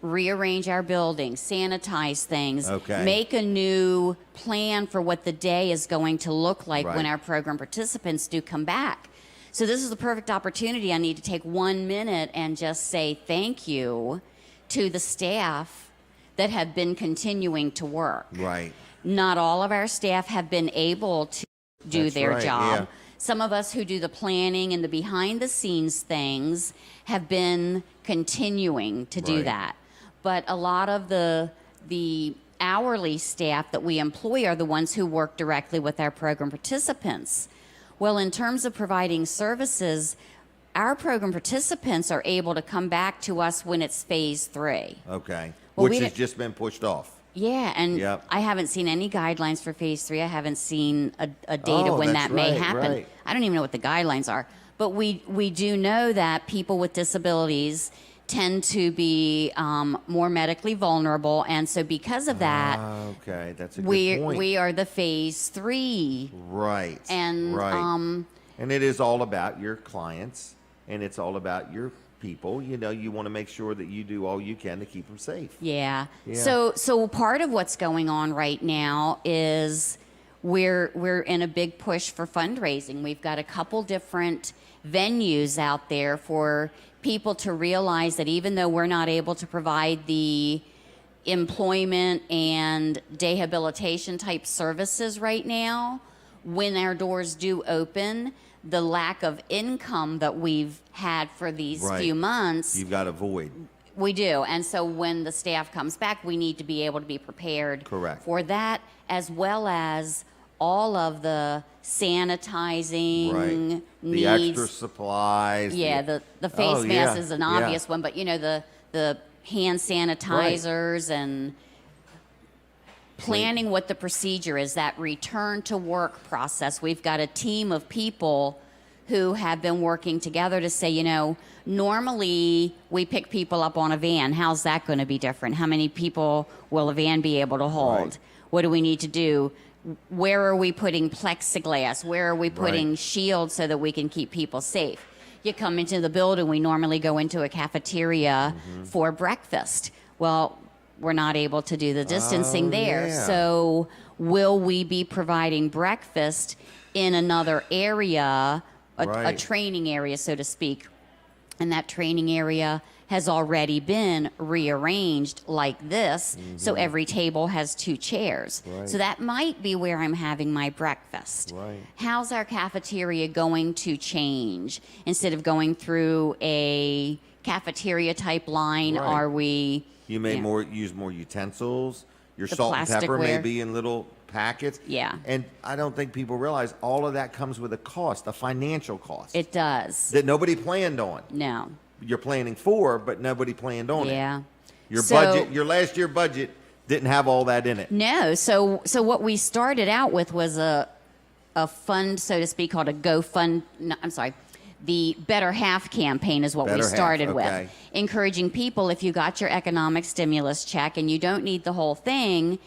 rearrange our buildings, sanitize things, Okay. make a new plan for what the day is going to look like when Right. our program participants do come back. So this is the perfect opportunity. I need to take 1 minute and just say thank you to the staff that have been continuing to work. Right. Not all of our staff have been able to do That's their right, job. yeah. Some of us who do the planning and the behind the scenes things have been continuing to do Right. that. But a lot of the hourly staff that we employ are the ones who work directly with our program participants. Well, in terms of providing services, our program participants are able to come back to us when it's phase 3. Okay. Well, Which we has didn't- just been pushed off. Yeah, and Yep. I haven't seen any guidelines for phase 3. I haven't seen a date Oh, of when that's that may right, happen. right. I don't even know what the guidelines are. But we do know that people with disabilities tend to be more medically vulnerable, and so because of that, Okay, that's a good we point. we are the phase 3. Right. And, right. And it is all about your clients, and it's all about your people. You want to make sure that you do all you can to keep them safe. Yeah. Yeah. So part of what's going on right now is we're in a big push for fundraising. We've got a couple different venues out there for people to realize that even though we're not able to provide the employment and rehabilitation type services right now, when our doors do open, the lack of income that we've had for these Right. few months, You've got to avoid. We do. And so when the staff comes back, we need to be able to be prepared Correct. for that, as well as all of the sanitizing Right. needs. The extra supplies. Yeah, the face Oh, mask yeah, is an yeah. obvious one, but the hand sanitizers and planning what the procedure is, that return to work process. We've got a team of people who have been working together to say, normally we pick people up on a van. How's that going to be different? How many people will a van be able to hold? Right. What do we need to do? Where are we putting plexiglass? Where are we putting Right. shields so that we can keep people safe? You come into the building, we normally go into a cafeteria for breakfast. Well, we're not able to do the distancing there. yeah. So will we be providing breakfast in another area, a Right. training area, so to speak? And that training area has already been rearranged like this, so every table has 2 chairs. Right. So that might be where I'm having my breakfast. Right. How's our cafeteria going to change? Instead of going through a cafeteria type line, Right. are we... You may Yeah. use more utensils. Your The salt and pepper may plasticware. be in little packets. Yeah. And I don't think people realize all of that comes with a cost, a financial cost It does. that nobody planned on. No. You're planning for, but nobody planned on it. Yeah. Your So- budget, your last year budget didn't have all that in it. No. So what we started out with was a fund, so to speak, called a GoFund. No, I'm sorry. The Better Half campaign is what Better we Half, started okay. with, encouraging people, if you got your economic stimulus check and you don't need the whole thing,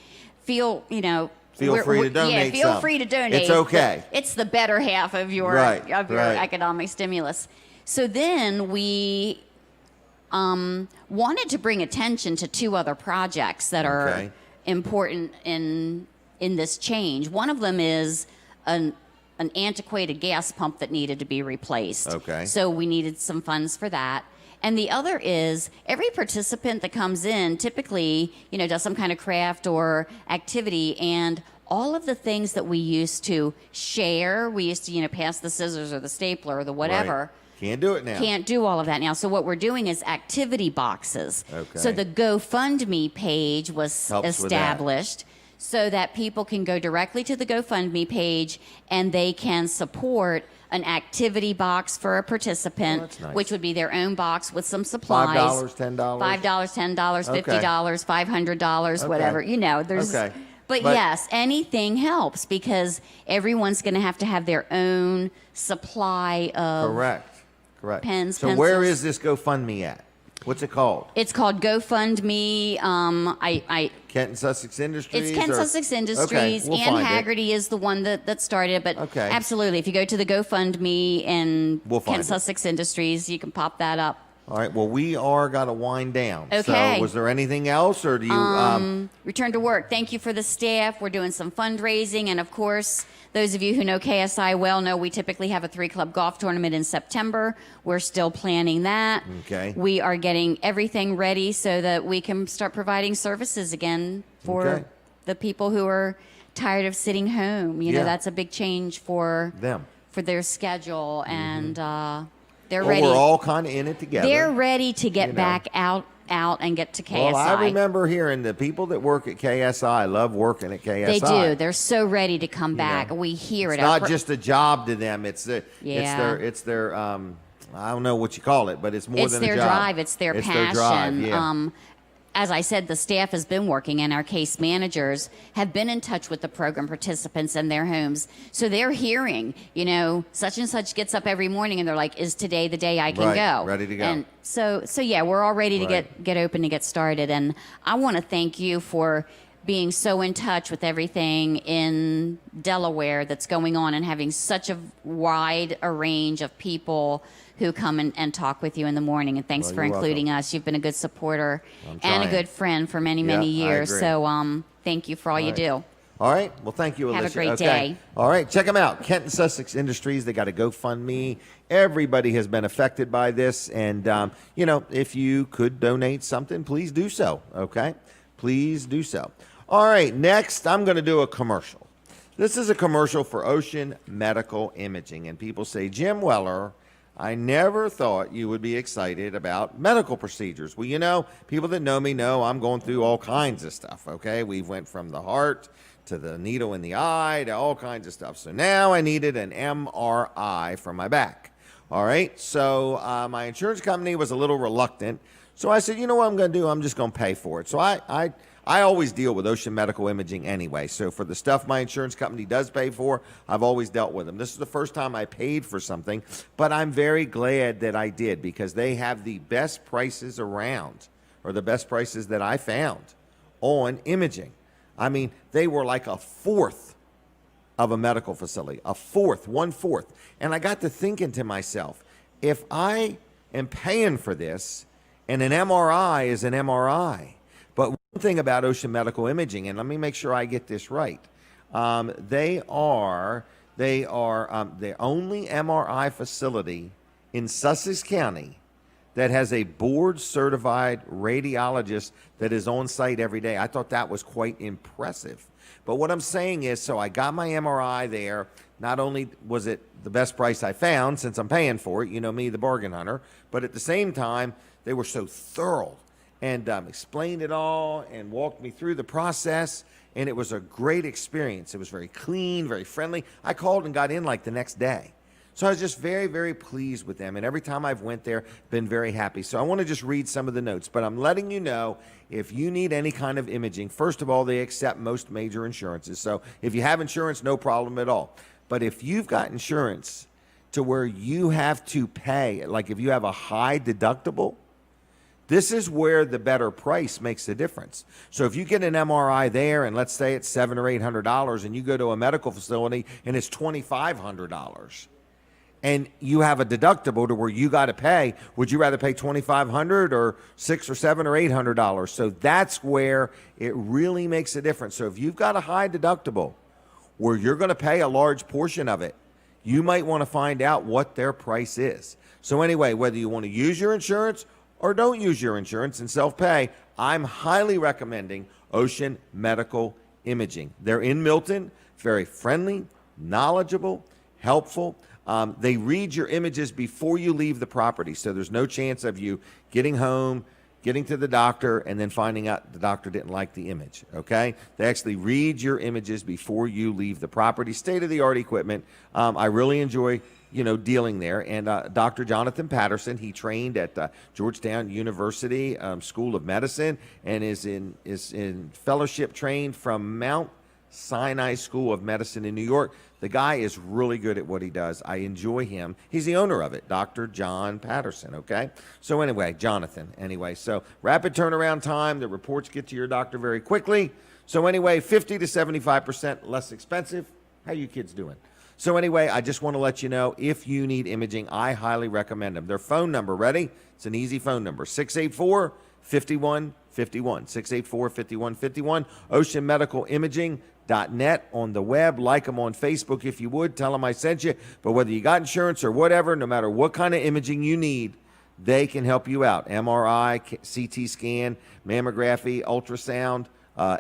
feel free to donate Yeah, feel some. free to donate. It's okay. It's the better half of your Right, right. economic stimulus. So then we wanted to bring attention to 2 other projects that are Okay. important in this change. One of them is an antiquated gas pump that needed to be replaced. Okay. So we needed some funds for that. And the other is every participant that comes in typically, does some kind of craft or activity, and all of the things that we used to share, we used to, pass the scissors or the stapler or the whatever. Right. Can't do it now. Can't do all of that now. So what we're doing is activity boxes. Okay. So the GoFundMe page was Helps with that. established so that people can go directly to the GoFundMe page and they can support an activity box for a participant, Oh, that's nice. which would be their own box with some supplies. $5, $10? $5, $10, Okay. $50, $500, Okay. whatever. There's. Okay. But yes, anything helps because everyone's going to have their own supply of. Correct. Pens, So where pencils. is this GoFundMe at? What's it called? It's called GoFundMe. Kent and Sussex Industries? It's Kent or- Sussex Okay, Industries. we'll Ann find it. Haggerty is the one that started it. But Okay. absolutely, if you go to the GoFundMe and We'll find Kent it. Sussex Industries, you can pop that up. All right. Well, we are got to wind down. Okay. So was there anything else, or do you? Return to work. Thank you for the staff. We're doing some fundraising. And of course, those of you who know KSI well know we typically have a 3-club golf tournament in September. We're still planning that. Okay. We are getting everything ready so that we can start providing services again for Okay. the people who are tired of sitting home. Yeah. That's a big change for Them. for their schedule. And they're Well, ready. we're all kind of in it together. They're ready to get you know. back out and get to KSI. Well, I remember hearing the people that work at KSI love working at KSI. They do. They're so ready to come back. know, We hear It's it. Our not just a job to them. It's Yeah. it's their I don't know what you call it, but it's more it's than their a job. drive. It's their passion. Their drive, yeah. As I said, the staff has been working, and our case managers have been in touch with the program participants and their homes. So they're hearing, such and such gets up every morning, and they're like, "Is today the day I can Right, go?" ready to go. And so yeah, we're all ready to Right. get open to get started. And I want to thank you for being so in touch with everything in Delaware that's going on and having such a wide a range of people who come and talk with you in the morning. And thanks Well, for you're including welcome. us. You've been a good supporter I'm and a trying. good friend for many, Yeah, many I years. agree. So thank you for all you right. do. All right. Well, thank you, Alicia. Have a great Okay. day. All right. Check them out. Kent and Sussex Industries. They got a GoFundMe. Everybody has been affected by this. And, if you could donate something, please do so. Okay? Please do so. All right. Next, I'm going to do a commercial. This is a commercial for Ocean Medical Imaging. And people say, Jim Weller, I never thought you would be excited about medical procedures. Well, you know, people that know me know I'm going through all kinds of stuff, okay? We went from the heart to the needle in the eye to all kinds of stuff. So now I needed an MRI for my back. All right, so my insurance company was a little reluctant. So I said, you know what I'm going to do? I'm just going to pay for it. So I always deal with Ocean Medical Imaging anyway. So for the stuff my insurance company does pay for, I've always dealt with them. This is the first time I paid for something, but I'm very glad that I did because they have the best prices around, or the best prices that I found on imaging. I mean, they were like a fourth of a medical facility, a fourth, 1/4. And I got to thinking to myself, if I am paying for this, and an MRI is an MRI, but one thing about Ocean Medical Imaging, and let me make sure I get this right, they are the only MRI facility in Sussex County that has a board-certified radiologist that is on site every day. I thought that was quite impressive. But what I'm saying is, so I got my MRI there. Not only was it the best price I found, since I'm paying for it, you know me, the bargain hunter, but at the same time, they were so thorough and explained it all and walked me through the process, and it was a great experience. It was very clean, very friendly. I called and got in like the next day. So I was just very, very pleased with them, and every time I've went there, been very happy. So I want to just read some of the notes, but I'm letting you know, if you need any kind of imaging, first of all, they accept most major insurances. So if you have insurance, no problem at all. But if you've got insurance to where you have to pay, like if you have a high deductible, this is where the better price makes the difference. So if you get an MRI there, and let's say it's $700 or $800, and you go to a medical facility and it's $2,500, and you have a deductible to where you got to pay, would you rather pay $2,500 or $600 or $700 or $800? So that's where it really makes a difference. So if you've got a high deductible where you're going to pay a large portion of it, you might want to find out what their price is. So anyway, whether you want to use your insurance or don't use your insurance and self-pay, I'm highly recommending Ocean Medical Imaging. They're in Milton, very friendly, knowledgeable, helpful. They read your images before you leave the property, so there's no chance of you getting home, getting to the doctor, and then finding out the doctor didn't like the image, okay? They actually read your images before you leave the property. State-of-the-art equipment. I really enjoy, dealing there. And Dr. Jonathan Patterson, he trained at Georgetown University School of Medicine and is in fellowship trained from Mount Sinai School of Medicine in New York. The guy is really good at what he does. I enjoy him. He's the owner of it, Dr. John Patterson, okay? So anyway, Jonathan, so rapid turnaround time. The reports get to your doctor very quickly. So anyway, 50 to 75% less expensive. How you kids doing? So anyway, I just want to let you know, if you need imaging, I highly recommend them. Their phone number, ready? It's an easy phone number, 684-5151, 684-5151, oceanmedicalimaging.net on the web. Like them on Facebook if you would. Tell them I sent you. But whether you got insurance or whatever, no matter what kind of imaging you need, they can help you out. MRI, CT scan, mammography, ultrasound,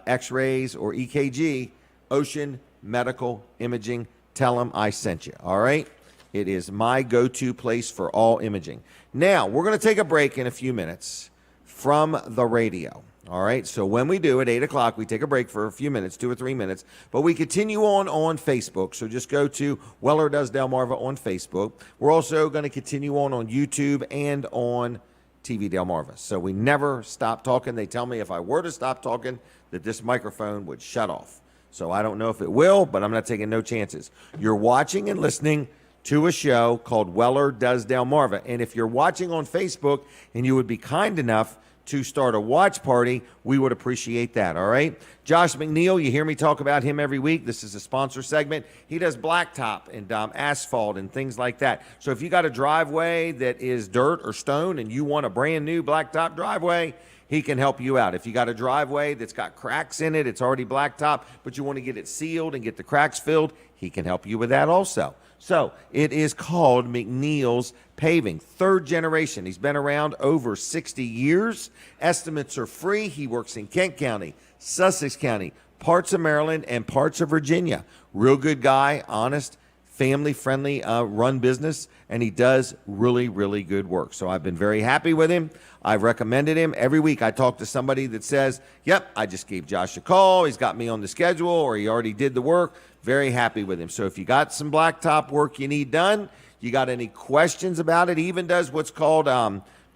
X-rays, or EKG, Ocean Medical Imaging. Tell them I sent you, all right? It is my go-to place for all imaging. Now, we're going to take a break in a few minutes from the radio, all right? So when we do, at 8 o'clock, we take a break for a few minutes, 2 or 3 minutes, but we continue on Facebook. So just go to Weller Does Delmarva on Facebook. We're also going to continue on YouTube and on TV Delmarva. So we never stop talking. They tell me if I were to stop talking that this microphone would shut off. So I don't know if it will, but I'm not taking no chances. You're watching and listening to a show called Weller Does Delmarva. And if you're watching on Facebook and you would be kind enough to start a watch party, we would appreciate that, all right? Josh McNeil, you hear me talk about him every week. This is a sponsor segment. He does blacktop and asphalt and things like that. So if you got a driveway that is dirt or stone and you want a brand new blacktop driveway, he can help you out. If you got a driveway that's got cracks in it, it's already blacktop, but you want to get it sealed and get the cracks filled, he can help you with that also. So it is called McNeil's Paving, third generation. He's been around over 60 years. Estimates are free. He works in Kent County, Sussex County, parts of Maryland, and parts of Virginia. Real good guy, honest, family-friendly run business, and he does really, really good work. So I've been very happy with him. I've recommended him. Every week I talk to somebody that says, yep, I just gave Josh a call. He's got me on the schedule, or he already did the work. Very happy with him. So if you got some blacktop work you need done, you got any questions about it, he even does what's called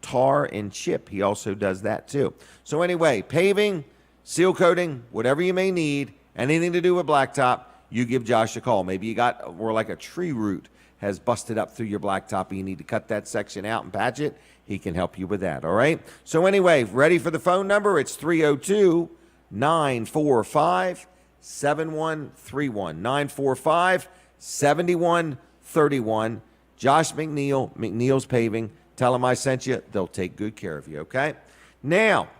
tar and chip. He also does that too. So anyway, paving, seal coating, whatever you may need, anything to do with blacktop, you give Josh a call. Maybe you got, or like a tree root has busted up through your blacktop and you need to cut that section out and patch it. He can help you with that, all right? So anyway, ready for the phone number? It's 302-945-7131. 945-7131. Josh McNeil, McNeil's Paving. Tell them I sent you. They'll take good care of you, okay? Now,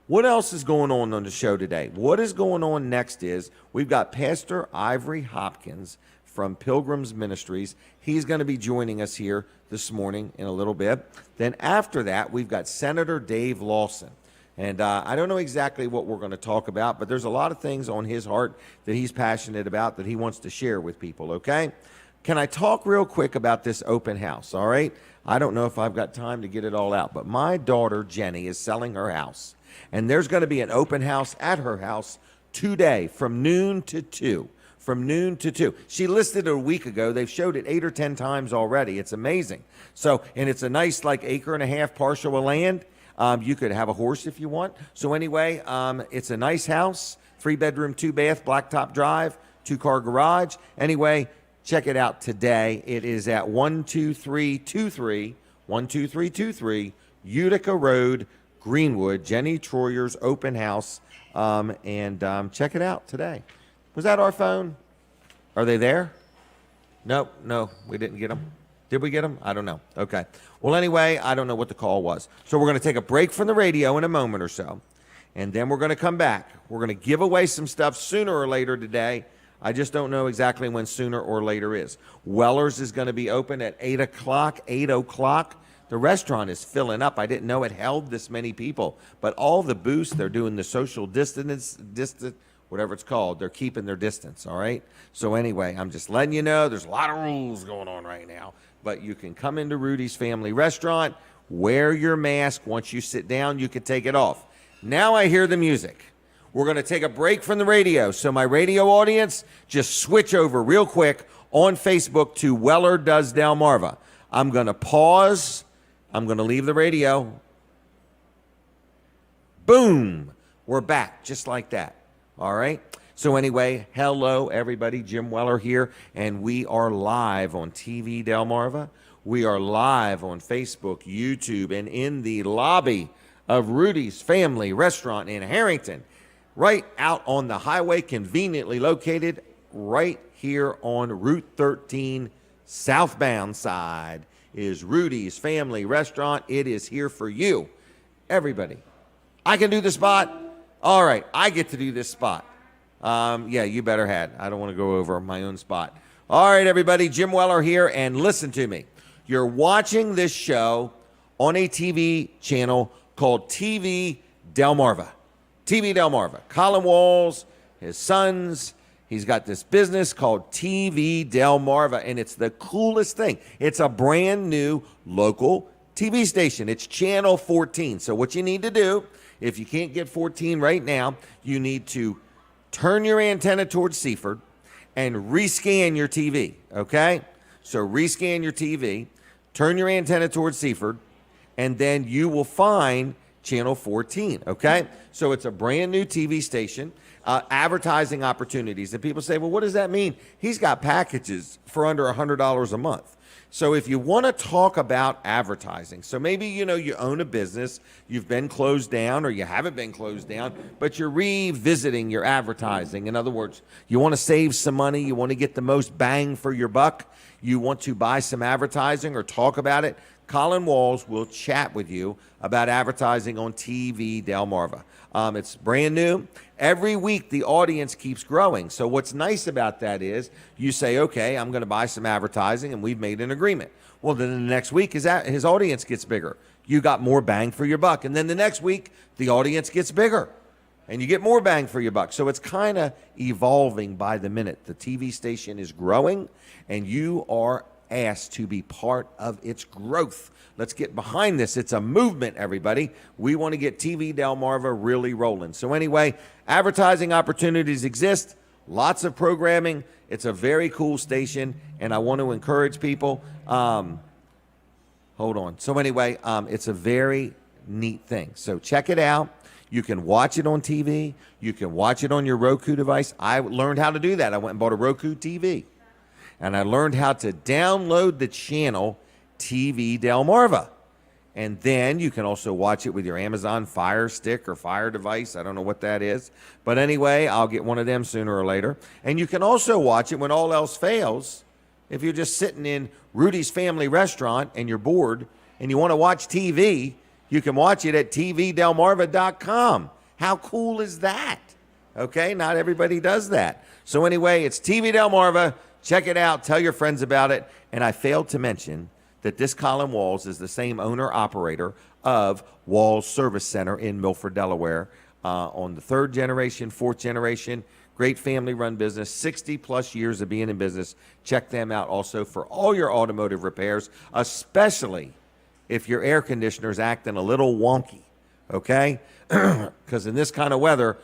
what else is going on the show today? What is going on next is we've got Pastor Ivory Hopkins from Pilgrim's Ministries. He's going to be joining us here this morning in a little bit. Then after that, we've got Senator Dave Lawson. And I don't know exactly what we're going to talk about, but there's a lot of things on his heart that he's passionate about that he wants to share with people, okay? Can I talk real quick about this open house, all right? I don't know if I've got time to get it all out, but my daughter, Jenny, is selling her house. And there's going to be an open house at her house today from noon to 2. From noon to 2. She listed it a week ago. They've showed it 8 or 10 times already. It's amazing. So, and it's a nice like acre and a half parcel of land. You could have a horse if you want. So anyway, it's a nice house, 3-bedroom, 2-bath, blacktop drive, 2-car garage. Anyway, check it out today. It is at 12323 Utica Road, Greenwood, Jenny Troyer's open house. Check it out today. Was that our phone? Are they there? No, we didn't get them. Did we get them? I don't know. Okay. Well, anyway, I don't know what the call was. So we're going to take a break from the radio in a moment or so, and then we're going to come back. We're going to give away some stuff sooner or later today. I just don't know exactly when sooner or later is. Weller's is going to be open at 8 o'clock. The restaurant is filling up. I didn't know it held this many people. But all the booths, they're doing the social distance, whatever it's called. They're keeping their distance, all right? So anyway, I'm just letting you know there's a lot of rules going on right now. But you can come into Rudy's Family Restaurant, wear your mask. Once you sit down, you can take it off. Now I hear the music. We're going to take a break from the radio. So my radio audience, just switch over real quick on Facebook to Weller Does Delmarva. I'm going to pause. I'm going to leave the radio. Boom. We're back just like that. All right. So anyway, hello, everybody. Jim Weller here, and we are live on TV Delmarva. We are live on Facebook, YouTube, and in the lobby of Rudy's Family Restaurant in Harrington, right out on the highway, conveniently located right here on Route 13 southbound side is Rudy's Family Restaurant. It is here for you. Everybody, I can do the spot. All right, I get to do this spot. Yeah, you better had. I don't want to go over my own spot. All right, everybody, Jim Weller here, and listen to me. You're watching this show on a TV channel called TV Delmarva. TV Delmarva. Colin Walls, his sons, he's got this business called TV Delmarva, and it's the coolest thing. It's a brand new local TV station. It's Channel 14. So what you need to do, if you can't get 14 right now, you need to turn your antenna towards Seaford and rescan your TV, okay? So rescan your TV, turn your antenna towards Seaford, and then you will find Channel 14, okay? So it's a brand new TV station, advertising opportunities. And people say, well, what does that mean? He's got packages for under $100 a month. So if you want to talk about advertising, so maybe, you own a business, you've been closed down or you haven't been closed down, but you're revisiting your advertising. In other words, you want to save some money, you want to get the most bang for your buck, you want to buy some advertising or talk about it, Colin Walls will chat with you about advertising on TV Delmarva. It's brand new. Every week, the audience keeps growing. So what's nice about that is you say, okay, I'm going to buy some advertising, and we've made an agreement. Well, then the next week, his audience gets bigger. You got more bang for your buck. And then the next week, the audience gets bigger. And you get more bang for your buck. So it's kind of evolving by the minute. The TV station is growing, and you are asked to be part of its growth. Let's get behind this. It's a movement, everybody. We want to get TV Delmarva really rolling. So anyway, advertising opportunities exist. Lots of programming. It's a very cool station, and I want to encourage people. Hold on. So anyway, it's a very neat thing. So check it out. You can watch it on TV. You can watch it on your Roku device. I learned how to do that. I went and bought a Roku TV. And I learned how to download the channel TV Delmarva. And then you can also watch it with your Amazon Fire Stick or Fire device. I don't know what that is. But anyway, I'll get one of them sooner or later. And you can also watch it when all else fails. If you're just sitting in Rudy's Family Restaurant and you're bored and you want to watch TV, you can watch it at tvdelmarva.com. How cool is that? Okay, not everybody does that. So anyway, it's TV Delmarva. Check it out. Tell your friends about it. And I failed to mention that this Colin Walls is the same owner-operator of Walls Service Center in Milford, Delaware, on the 3rd generation, 4th generation. Great family-run business, 60-plus years of being in business. Check them out also for all your automotive repairs, especially if your air conditioner is acting a little wonky, okay? Because in this kind of weather,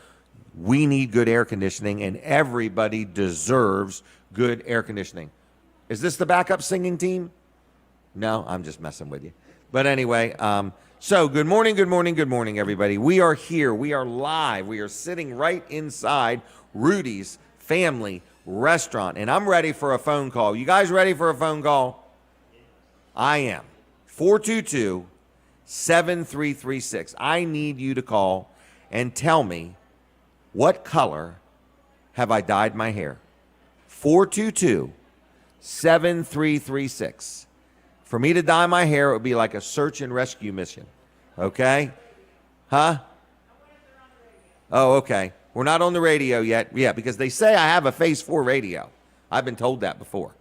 we need good air conditioning, and everybody deserves good air conditioning. Is this the backup singing team? No, I'm just messing with you. But anyway, so good morning, everybody. We are here. We are live. We are sitting right inside Rudy's Family Restaurant, and I'm ready for a phone call. You guys ready for a phone call? I am. 422-7336. I need you to call and tell me, what color have I dyed my hair? 422-7336. For me to dye my hair, it would be like a search and rescue mission. Okay? Huh? Oh, okay. We're not on the radio yet. Yeah, because they say I have a face for radio. I've been told that before.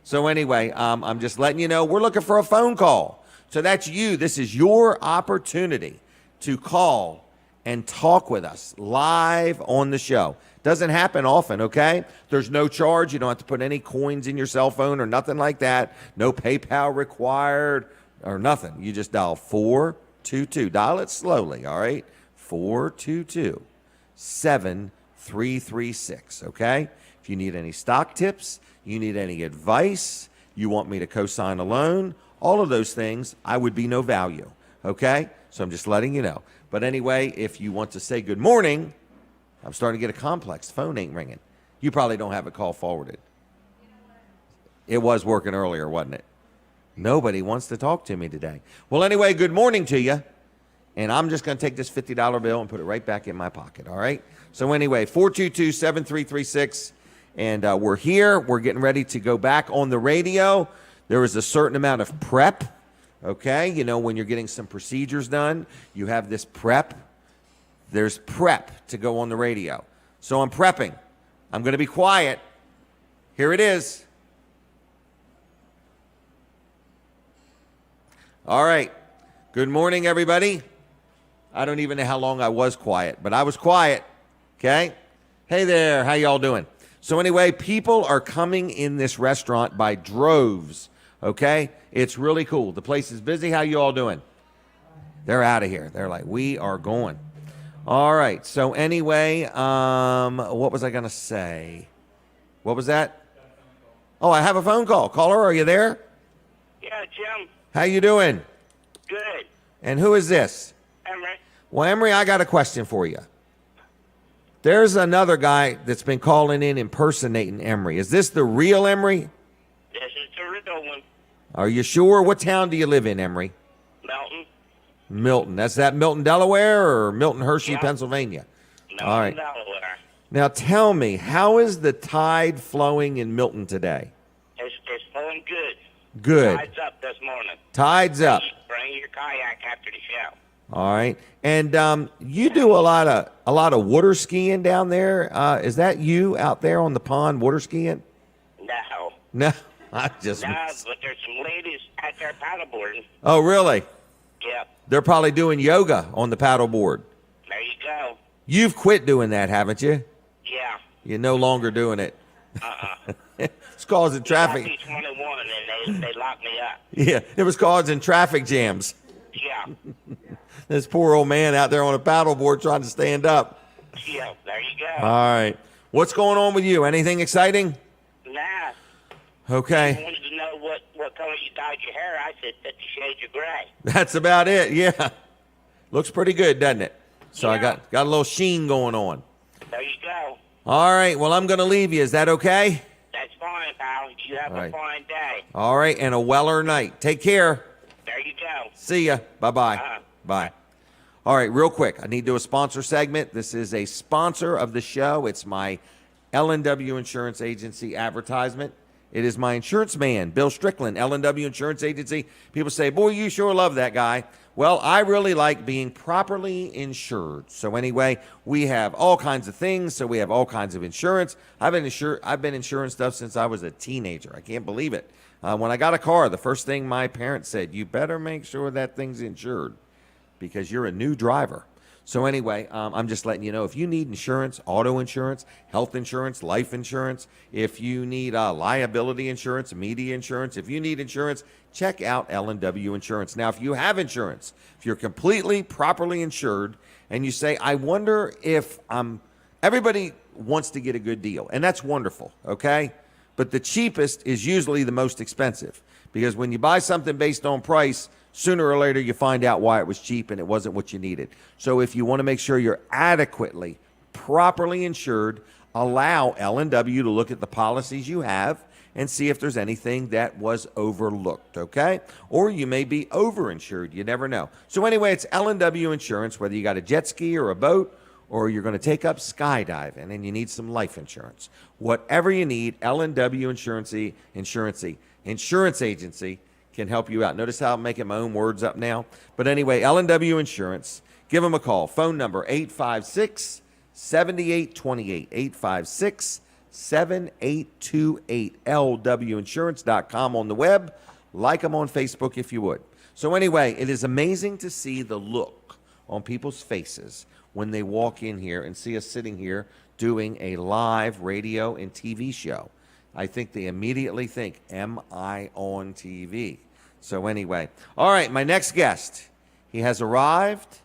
So anyway, I'm just letting you know we're looking for a phone call. So that's you. This is your opportunity to call and talk with us live on the show. Doesn't happen often, okay? There's no charge. You don't have to put any coins in your cell phone or nothing like that. No PayPal required or nothing. You just dial 422. Dial it slowly, all right? 422-7336, okay? If you need any stock tips, you need any advice, you want me to co-sign a loan, all of those things, I would be no value, okay? So I'm just letting you know. But anyway, if you want to say good morning, I'm starting to get a complex. The phone ain't ringing. You probably don't have a call forwarded. It was working earlier, wasn't it? Nobody wants to talk to me today. Well, anyway, good morning to you. And I'm just going to take this $50 bill and put it right back in my pocket, all right? So anyway, 422-7336. And we're here. We're getting ready to go back on the radio. There is a certain amount of prep, okay? You know, when you're getting some procedures done, you have this prep. There's prep to go on the radio. So I'm prepping. I'm going to be quiet. Here it is. All right. Good morning, everybody. I don't even know how long I was quiet, but I was quiet, okay? Hey there. How y'all doing? So anyway, people are coming in this restaurant by droves, okay? It's really cool. The place is busy. How you all doing? They're out of here. They're like, we are going. All right. So anyway, what was I going to say? What was that? Oh, I have a phone call. Caller, are you there? Yeah, Jim. How you doing? Good. And who is this? Emery. Well, Emery, I got a question for you. There's another guy that's been calling in impersonating Emery. Is this the real Emery? This is the real one. Are you sure? What town do you live in, Emery? Melton. Milton. That's that Milton, Delaware, or Milton, Hershey, Yeah. Pennsylvania? Melton, All right. Delaware. Now tell me, how is the tide flowing in Milton today? It's flowing good. Good. Tide's up this morning. Tide's up. Bring your kayak after the show. All right. And you do a lot of water skiing down there. Is that you out there on the pond water skiing? No. No, I just. No, but there's some ladies out there paddleboarding. Oh, really? Yep. They're probably doing yoga on the paddleboard. There you go. You've quit doing that, haven't you? Yeah. You're no longer doing it. It's causing traffic. I 21 and they locked me up. Yeah, it was causing traffic jams. Yeah. This poor old man out there on a paddleboard trying to stand up. Yeah, there you go. All right. What's going on with you? Anything exciting? Nah. Okay. I wanted to know what color you dyed your hair. I said 50 Shades of Gray. That's about it. Yeah. Looks pretty good, doesn't it? So Yeah. I got a little sheen going on. There you go. All right. Well, I'm going to leave you. Is that okay? That's fine, pal. You have All right. a fine day. All right. And a Weller night. Take care. There you go. See ya. Bye-bye. Uh-huh. Bye. All right, real quick. I need to do a sponsor segment. This is a sponsor of the show. It's my L&W Insurance Agency advertisement. It is my insurance man, Bill Strickland, L&W Insurance Agency. People say, boy, you sure love that guy. Well, I really like being properly insured. So anyway, we have all kinds of things. So we have all kinds of insurance. I've been insuring stuff since I was a teenager. I can't believe it. When I got a car, the first thing my parents said, you better make sure that thing's insured because you're a new driver. So anyway, I'm just letting you know, if you need insurance, auto insurance, health insurance, life insurance, if you need liability insurance, media insurance, if you need insurance, check out L&W Insurance. Now, if you have insurance, if you're completely properly insured and you say, I wonder if everybody wants to get a good deal, and that's wonderful, okay? But the cheapest is usually the most expensive because when you buy something based on price, sooner or later you find out why it was cheap and it wasn't what you needed. So if you want to make sure you're adequately, properly insured, allow L&W to look at the policies you have and see if there's anything that was overlooked, okay? Or you may be overinsured. You never know. So anyway, it's L&W Insurance, whether you got a jet ski or a boat, or you're going to take up skydiving and you need some life insurance. Whatever you need, L&W Insurance Agency can help you out. Notice how I'm making my own words up now? But anyway, L&W Insurance, give them a call. Phone number 856-7828, 856-7828, lwinsurance.com on the web. Like them on Facebook if you would. So anyway, it is amazing to see the look on people's faces when they walk in here and see us sitting here doing a live radio and TV show. I think they immediately think, am I on TV? So anyway, all right, my next guest, he has arrived.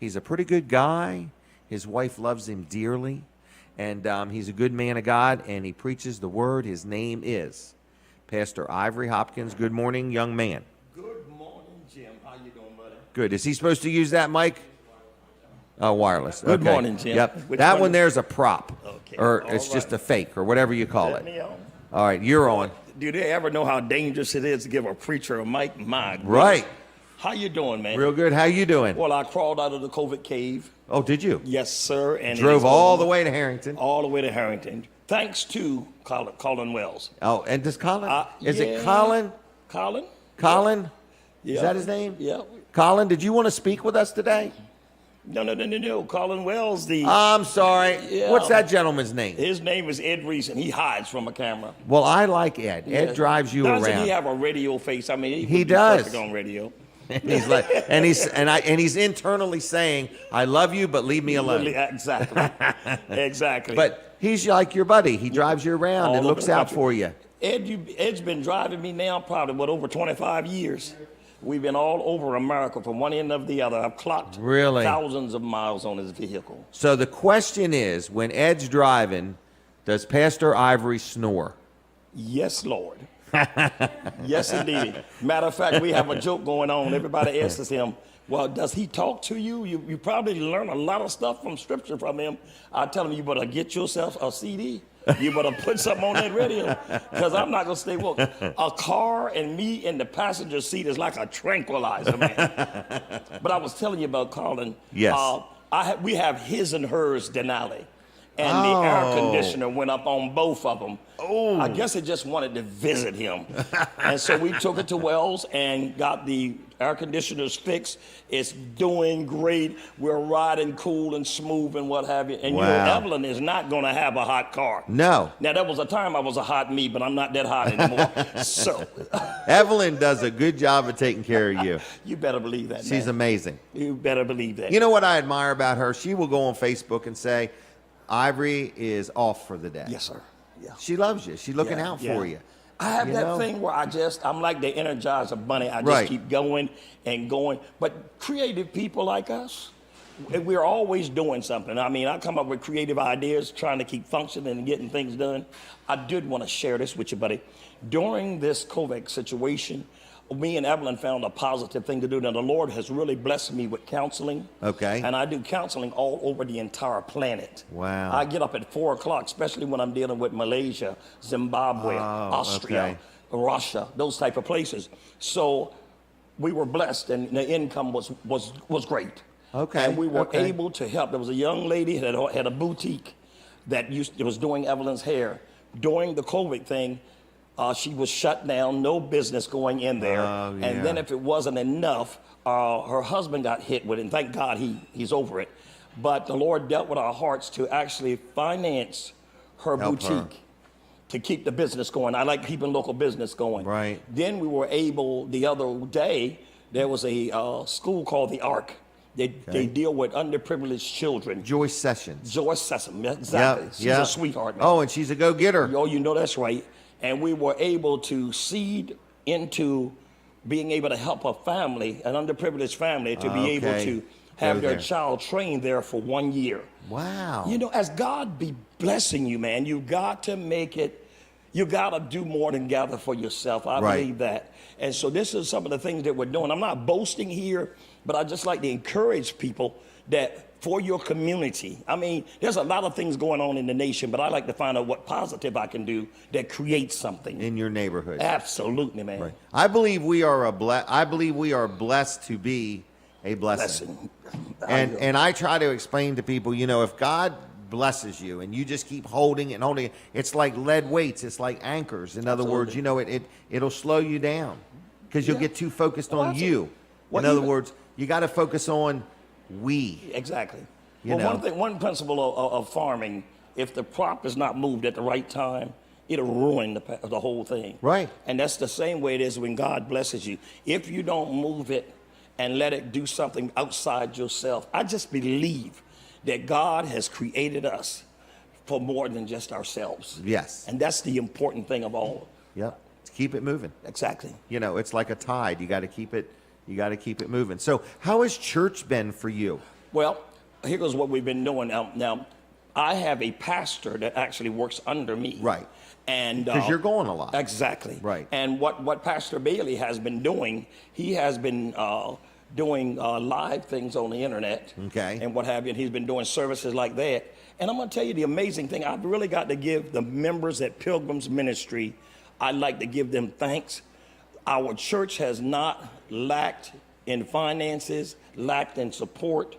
He's a pretty good guy. His wife loves him dearly, and he's a good man of God, and he preaches the word. His name is Pastor Ivory Hopkins. Good morning, young man. Good morning, Jim. How you doing, buddy? Good. Is he supposed to use that mic? Oh, wireless. Good Okay. morning, Jim. Yep. Which That one? one there's a prop, Okay. or All it's just right. a fake, or whatever you call Let it. me on. All right, you're on. Do they ever know how dangerous it is to give a preacher a mic? My goodness. Right. How you doing, man? Real good. How you doing? Well, I crawled out of the COVID cave. Oh, did you? Yes, sir. And it Drove is all going the way to Harrington. all the way to Harrington, thanks to Colin Wells. Oh, and does Colin? Is it yeah. Colin? Colin? Colin? Yeah. Is that his name? Yeah. Colin, did you want to speak with us today? No. Colin Wells, I'm sorry. Yeah. What's that gentleman's name? his name is Ed Reese, and he hides from a camera. Well, I like Ed. Ed drives you Doesn't around. he have a radio face? I mean, He would be does. perfect on radio. And he's internally saying, "I love you, but leave me alone." Exactly. Exactly. But he's like your buddy. He drives you around All and over looks the out country. for you. Ed's been driving me now probably, over 25 years. We've been all over America from one end of the other. I've clocked Really? thousands of miles on his vehicle. So the question is, when Ed's driving, does Pastor Ivory snore? Yes, Lord. Yes, indeed. Matter of fact, we have a joke going on. Everybody asks him, well, does he talk to you? You probably learn a lot of stuff from scripture from him. I tell him, you better get yourself a CD. You better put something on that radio, because I'm not going to stay woke. A car and me in the passenger seat is like a tranquilizer, man. But I was telling you about Colin. Yes. We have his and hers Denali. And the air conditioner went up on both of them. I guess it just wanted to visit him. And so we took it to Wells and got the Air conditioner's fixed. It's doing great. We're riding cool and smooth and what have you. And you know, Evelyn is not going to have a hot car. No. Now, there was a time I was a hot me, but I'm not that hot anymore. So Evelyn does a good job of taking care of you. You better believe that, She's amazing. You better believe that. You know what I admire about her? She will go on Facebook and say, Ivory is off for the day. Yes, sir. Yeah. She loves you. She's looking out for you. I have that thing where I'm like the Energizer Bunny. I just keep going and going. But creative people like us, we're always doing something. I mean, I come up with creative ideas, trying to keep functioning and getting things done. I did want to share this with you, buddy. During this COVID situation, me and Evelyn found a positive thing to do. Now, the Lord has really blessed me with counseling. Okay. And I do counseling all over the entire planet. Wow. I get up at 4 o'clock, especially when I'm dealing with Malaysia, Zimbabwe, Austria, Russia, those type of places. So we were blessed, and the income was great. Okay. And we were able to help. There was a young lady that had a boutique that was doing Evelyn's hair. During the COVID thing, she was shut down, no business going in there. And then if it wasn't enough, her husband got hit with it, and thank God he's over it. But the Lord dealt with our hearts to actually finance her boutique to keep the business going. I like keeping local business going. Right. Then we were able, the other day, there was a school called the Ark. They deal with underprivileged children. Joyce Sessions. Joyce Sessions, exactly. She's a sweetheart, man. Oh, and she's a go-getter. Oh, you know that's right. And we were able to seed into being able to help a family, an underprivileged family, to be able to have their child trained there for 1 year. Wow. You know, as God be blessing you, man, you got to make it, you got to do more than gather for yourself. I believe that. And so this is some of the things that we're doing. I'm not boasting here, but I just like to encourage people that for your community. I mean, there's a lot of things going on in the nation, but I like to find out what positive I can do that creates something in your neighborhood. Absolutely, man. Right. I believe we are blessed to be a blessing. And I try to explain to people, you know, if God blesses you and you just keep holding it and holding it, it's like lead weights, it's like anchors. In other words, you know, it'll slow you down because you'll get too focused on you. In other words, you got to focus on we. Exactly. You know? One principle of farming, if the crop is not moved at the right time, it'll ruin the whole thing. Right. And that's the same way it is when God blesses you. If you don't move it and let it do something outside yourself, I just believe that God has created us for more than just ourselves. Yes. And that's the important thing of all. Yep. Keep it moving. Exactly. You know, it's like a tide. You got to keep it. You got to keep it moving. So, how has church been for you? Well, here goes what we've been doing. Now, I have a pastor that actually works under me. Right. And because you're going a lot. Exactly. Right. And what Pastor Bailey has been doing, he has been doing live things on the internet. Okay. And what have you. And he's been doing services like that. And I'm going to tell you the amazing thing. I've really got to give the members at Pilgrim's Ministry, I'd like to give them thanks. Our church has not lacked in finances, lacked in support,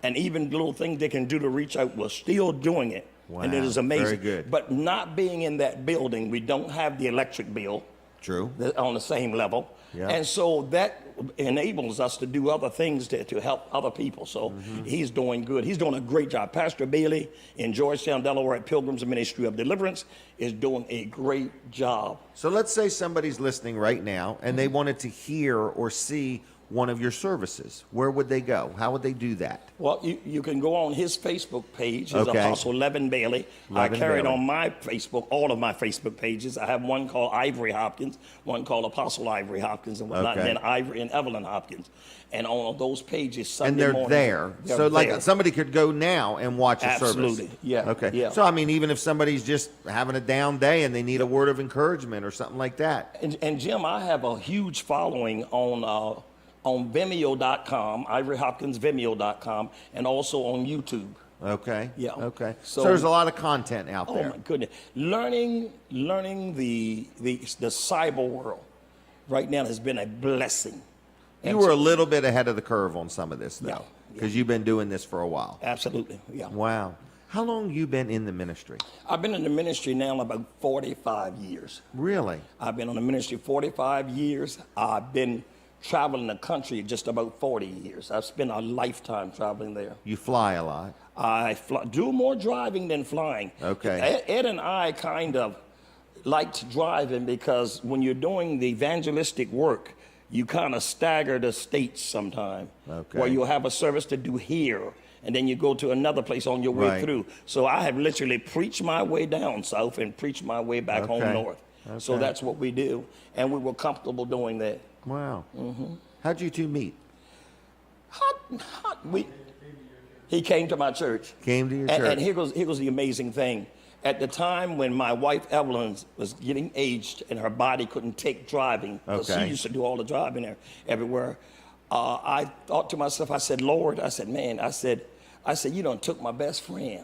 and even little things they can do to reach out, we're still doing it. Wow, and it is amazing. very good. But not being in that building, we don't have the electric bill. True. On the same level. Yeah. And so that enables us to do other things to help other people. So he's doing good. He's doing a great job. Pastor Bailey in Georgetown, Delaware at Pilgrim's Ministry of Deliverance is doing a great job. So let's say somebody's listening right now and they wanted to hear or see one of your services. Where would they go? How would they do that? Well, you can go on his Facebook page, his Apostle Levin Bailey. I carried on my Facebook, all of my Facebook pages. I have one called Ivory Hopkins, one called Apostle Ivory Hopkins and whatnot, and then Ivory and Evelyn Hopkins. And on those pages, Sunday morning. And they're there. So like somebody could go now and watch a service. Absolutely, yeah. Okay. Yeah. So I mean, even if somebody's just having a down day and they need a word of encouragement or something like that. And Jim, I have a huge following on Vimeo.com, Ivory Hopkins Vimeo.com, and also on YouTube. Okay. Yeah. Okay. So there's a lot of content out there. Oh my goodness. Learning the cyber world right now has been a blessing. You were a little bit ahead of the curve on some of this, though, because you've been doing this for a while. Absolutely. Yeah. Wow. How long have you been in the ministry? I've been in the ministry now about 45 years. Really? I've been on the ministry 45 years. I've been traveling the country just about 40 years. I've spent a lifetime traveling there. You fly a lot. I do more driving than flying. Okay. Ed and I kind of liked driving because when you're doing the evangelistic work, you kind of stagger the states sometime. Okay. Where you'll have a service to do here, and then you go to another place on your way Right. through. So I have literally preached my way down south and preached my way back home Okay. north. So Okay. that's what we do, and we were comfortable doing that. Wow. How'd you two meet? He came to my church. Came to your And church. here goes the amazing thing. At the time when my wife Evelyn was getting aged and her body couldn't take driving, because Okay. she used to do all the driving there everywhere, I thought to myself, I said, Lord, I said, man, I said, you done took my best friend.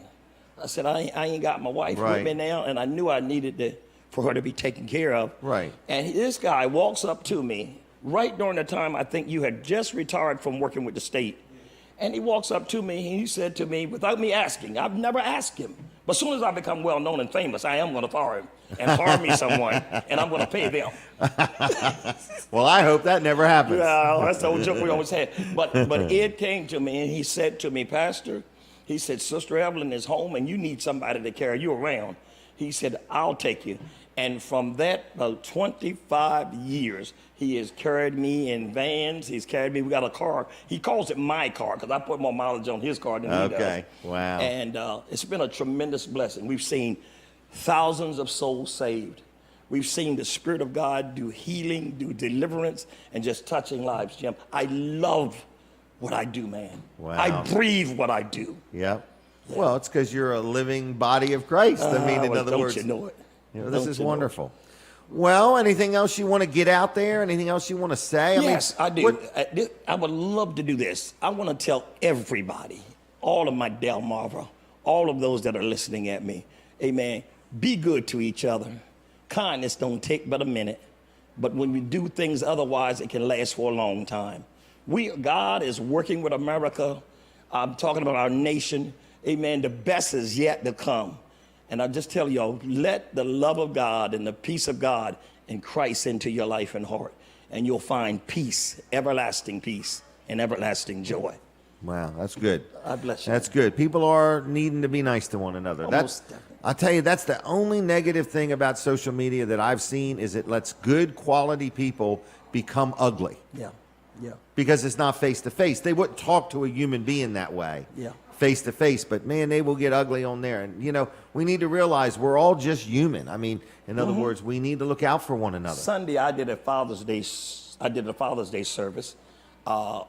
I said, I ain't got my wife Right. with me now, and I knew I needed for her to be taken care of. Right. And this guy walks up to me right during the time I think you had just retired from working with the state. And he walks up to me and he said to me, without me asking, I've never asked him, but as soon as I become well known and famous, I am going to fire him and hire me someone, and I'm going to pay them. Well, I hope that never happens. Yeah, that's the old joke we always had. But Ed came to me and he said to me, Pastor, he said, Sister Evelyn is home and you need somebody to carry you around. He said, I'll take you. And from that, about 25 years, he has carried me in vans. He's carried me. We got a car. He calls it my car because I put more mileage on his car than he does. Okay. Wow. And it's been a tremendous blessing. We've seen thousands of souls saved. We've seen the Spirit of God do healing, do deliverance, and just touching lives, Jim. I love what I do, man. Wow. I breathe what I do. Yep. Well, it's because you're a living body of Christ. I mean, in Well, other don't words, you know it? this Don't is you know it? wonderful. Well, anything else you want to get out there? Anything else you want to say? Yes, I do. what- I would love to do this. I want to tell everybody, all of my Delmarva, all of those that are listening at me, amen, be good to each other. Kindness don't take but a minute, but when we do things otherwise, it can last for a long time. God is working with America. I'm talking about our nation. Amen. The best is yet to come. And I just tell y'all, let the love of God and the peace of God and Christ into your life and heart, and you'll find peace, everlasting peace, and everlasting joy. Wow, that's good. I bless you. That's good. People are needing to be nice to one another. Most definitely. I tell you, that's the only negative thing about social media that I've seen is it lets good quality people become ugly Yeah, yeah, because it's not face to face. They wouldn't talk to a human being that way. Yeah. Face to face, but man, they will get ugly on there. And you know, we need to realize we're all just human. I mean, in other words, we need to look out for one another. Sunday I did a Father's Day service on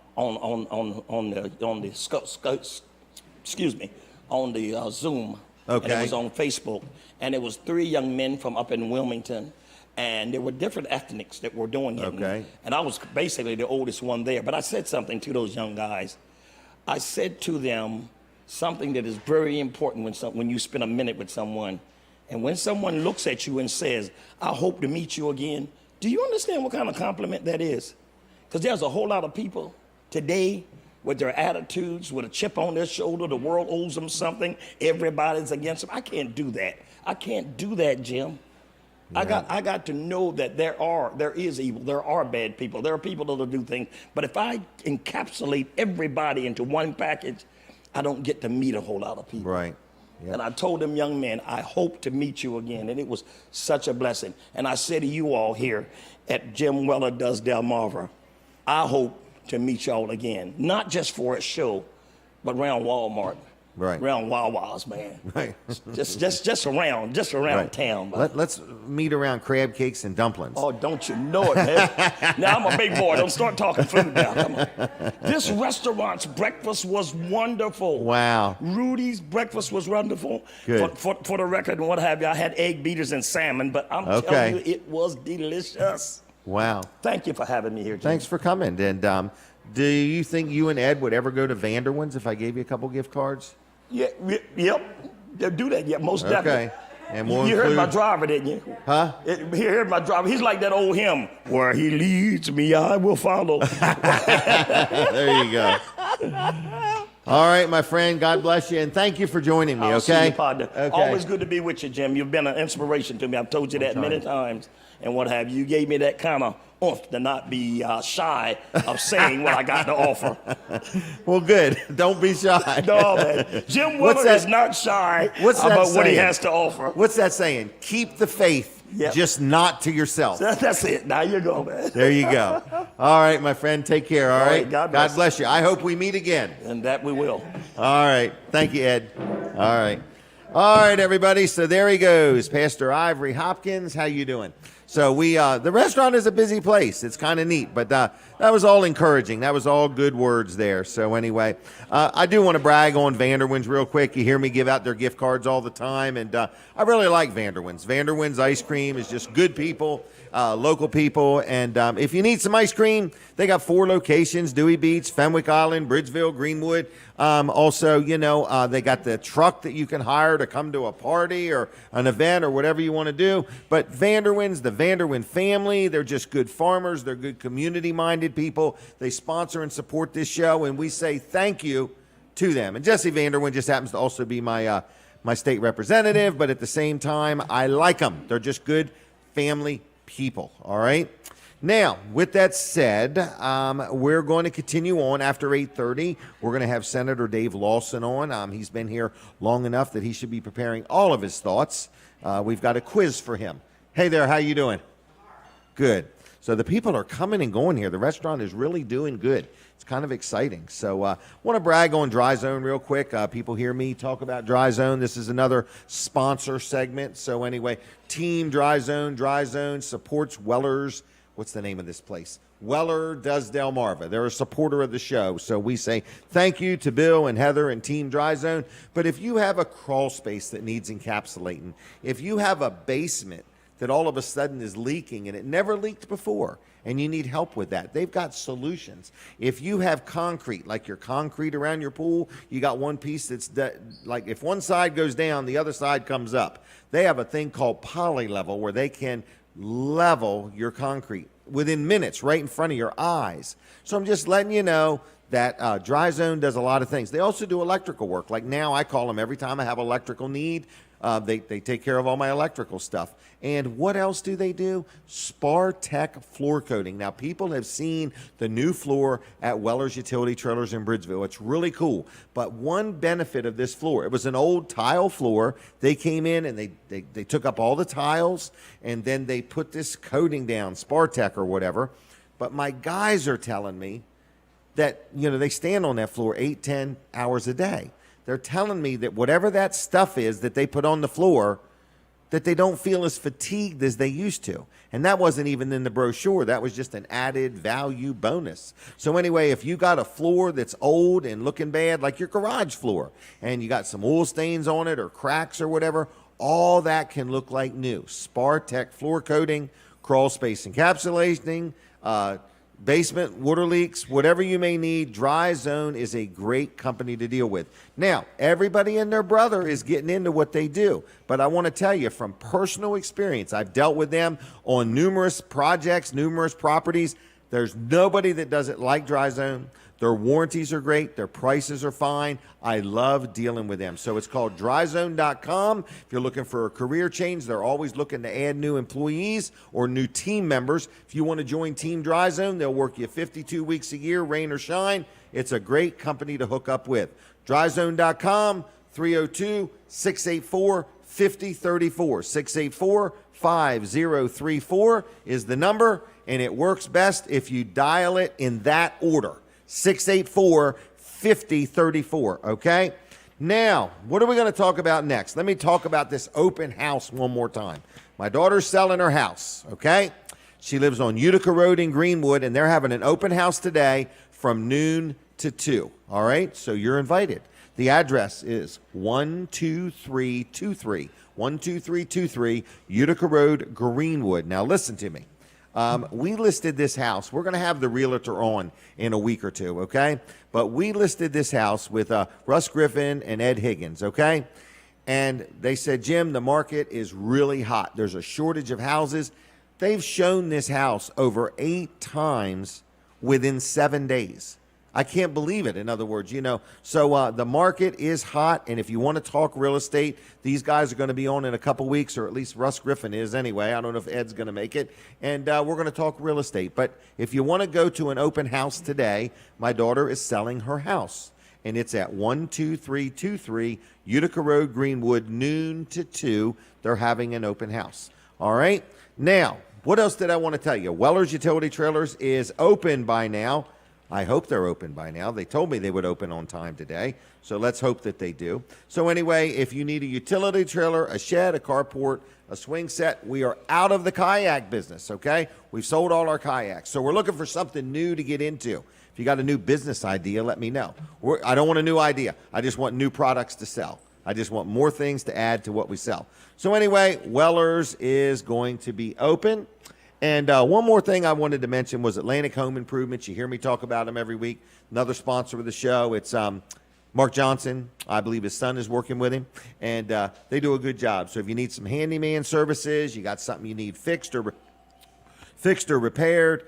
the Zoom. Okay. And it was on Facebook, and it was 3 young men from up in Wilmington, and there were different ethnics that were doing it. Okay. And I was basically the oldest one there, but I said something to those young guys. I said to them something that is very important when you spend a minute with someone. And when someone looks at you and says, I hope to meet you again, do you understand what kind of compliment that is? Because there's a whole lot of people today with their attitudes, with a chip on their shoulder, the world owes them something, everybody's against them. I can't do that. I can't do that, Jim. Yeah. I got to know that there is evil, there are bad people, there are people that'll do things. But if I encapsulate everybody into one package, I don't get to meet a whole lot of people. Right. Yep. And I told them young men, I hope to meet you again. And it was such a blessing. And I say to you all here at Jim Weller Does Delmarva, I hope to meet y'all again. Not just for a show, but around Walmart. Right. Around Wawa's, man. Right. just around Right. town. Let's meet around crab cakes and dumplings. Oh, don't you know it, man. Now, I'm a big boy. Don't start talking food now. Come on. This restaurant's breakfast was wonderful. Wow. Rudy's breakfast was wonderful. Good. For the record and what have you, I had egg beaters and salmon, but I'm Okay. telling you, it was delicious. Wow. Thank you for having me here, Jim. Thanks for coming. And do you think you and Ed would ever go to Vanderwin's if I gave you a couple gift cards? Yep. They'll do that, yeah, most definitely. Okay. And we'll You heard my include- driver, didn't you? Huh? You heard my driver. He's like that old hymn, where he leads me, I will follow. There you go. All right, my friend. God bless you, and thank you for joining me. I'll see Okay. you, partner. Okay. Always good to be with you, Jim. You've been an inspiration to me. I've told you that many times and what have you. You gave me that kind of oomph to not be shy of saying what I got to offer. Well, good. Don't be shy. No, man. Jim Weller is not shy about what he has to offer. What's that saying? Keep the faith, just not to yourself. That's it. Now you go, man. There you go. All right, my friend. Take care, all right? God bless you. I hope we meet again. And that we will. All right. Thank you, Ed. All right. All right, everybody. So there he goes. Pastor Ivory Hopkins. How you doing? So the restaurant is a busy place. It's kind of neat, but that was all encouraging. That was all good words there. So anyway, I do want to brag on Vanderwins real quick. You hear me give out their gift cards all the time, and I really like Vanderwins. Vanderwins ice cream is just good people, local people, and if you need some ice cream, they got 4 locations: Dewey Beach, Fenwick Island, Bridgeville, Greenwood. Also, they got the truck that you can hire to come to a party or an event or whatever you want to do. But Vanderwins, the Vanderwin family, they're just good farmers. They're good community-minded people. They sponsor and support this show, and we say thank you to them. And Jesse Vanderwin just happens to also be my state representative, but at the same time, I like them. They're just good family people, all right? Now, with that said, we're going to continue on after 8:30. We're going to have Senator Dave Lawson on. He's been here long enough that he should be preparing all of his thoughts. We've got a quiz for him. Hey there, how you doing? Good. So the people are coming and going here. The restaurant is really doing good. It's kind of exciting. So want to brag on Dry Zone real quick. People hear me talk about Dry Zone. This is another sponsor segment. So anyway, Team Dry Zone supports Weller's. What's the name of this place? Weller Does Delmarva. They're a supporter of the show. So we say thank you to Bill and Heather and Team Dry Zone. But if you have a crawl space that needs encapsulating, if you have a basement that all of a sudden is leaking and it never leaked before, and you need help with that, they've got solutions. If you have concrete, like your concrete around your pool, you got one piece that's like if one side goes down, the other side comes up. They have a thing called poly level where they can level your concrete within minutes right in front of your eyes. So I'm just letting you know that Dry Zone does a lot of things. They also do electrical work. Like now I call them every time I have electrical need. They take care of all my electrical stuff. And what else do they do? Spartec floor coating. Now, people have seen the new floor at Weller's Utility Trailers in Bridgeville. It's really cool. But one benefit of this floor, it was an old tile floor. They came in and they took up all the tiles, and then they put this coating down, Spartec or whatever. But my guys are telling me that, they stand on that floor 8-10 hours a day. They're telling me that whatever that stuff is that they put on the floor, that they don't feel as fatigued as they used to. And that wasn't even in the brochure. That was just an added value bonus. So anyway, if you got a floor that's old and looking bad, like your garage floor, and you got some oil stains on it or cracks or whatever, all that can look like new. Spartec floor coating, crawl space encapsulating, basement, water leaks, whatever you may need, Dry Zone is a great company to deal with. Now, everybody and their brother is getting into what they do, but I want to tell you from personal experience, I've dealt with them on numerous projects, numerous properties. There's nobody that does it like Dry Zone. Their warranties are great. Their prices are fine. I love dealing with them. So it's called dryzone.com. If you're looking for a career change, they're always looking to add new employees or new team members. If you want to join Team Dry Zone, they'll work you 52 weeks a year, rain or shine. It's a great company to hook up with. Dryzone.com, 302-684-5034. 684-5034 is the number, and it works best if you dial it in that order. 684-5034, okay? Now, what are we going to talk about next? Let me talk about this open house one more time. My daughter's selling her house, okay? She lives on Utica Road in Greenwood, and they're having an open house today from noon to 2, all right? So you're invited. The address is 12323, 12323 Utica Road, Greenwood. Now, listen to me. We listed this house. We're going to have the realtor on in a week or two, okay? But we listed this house with Russ Griffin and Ed Higgins, okay? And they said, Jim, the market is really hot. There's a shortage of houses. They've shown this house over 8 times within 7 days. I can't believe it, in other words, So the market is hot, and if you want to talk real estate, these guys are going to be on in a couple weeks, or at least Russ Griffin is anyway. I don't know if Ed's going to make it. And we're going to talk real estate. But if you want to go to an open house today, my daughter is selling her house. And it's at 12323 Utica Road, Greenwood, noon to 2. They're having an open house. All right? Now, what else did I want to tell you? Weller's Utility Trailers is open by now. I hope they're open by now. They told me they would open on time today, so let's hope that they do. So anyway, if you need a utility trailer, a shed, a carport, a swing set, we are out of the kayak business, okay? We've sold all our kayaks, so we're looking for something new to get into. If you got a new business idea, let me know. I don't want a new idea. I just want new products to sell. I just want more things to add to what we sell. So anyway, Weller's is going to be open. And one more thing I wanted to mention was Atlantic Home Improvements. You hear me talk about them every week. Another sponsor of the show. It's Mark Johnson. I believe his son is working with him. And they do a good job. So if you need some handyman services, you got something you need fixed or repaired,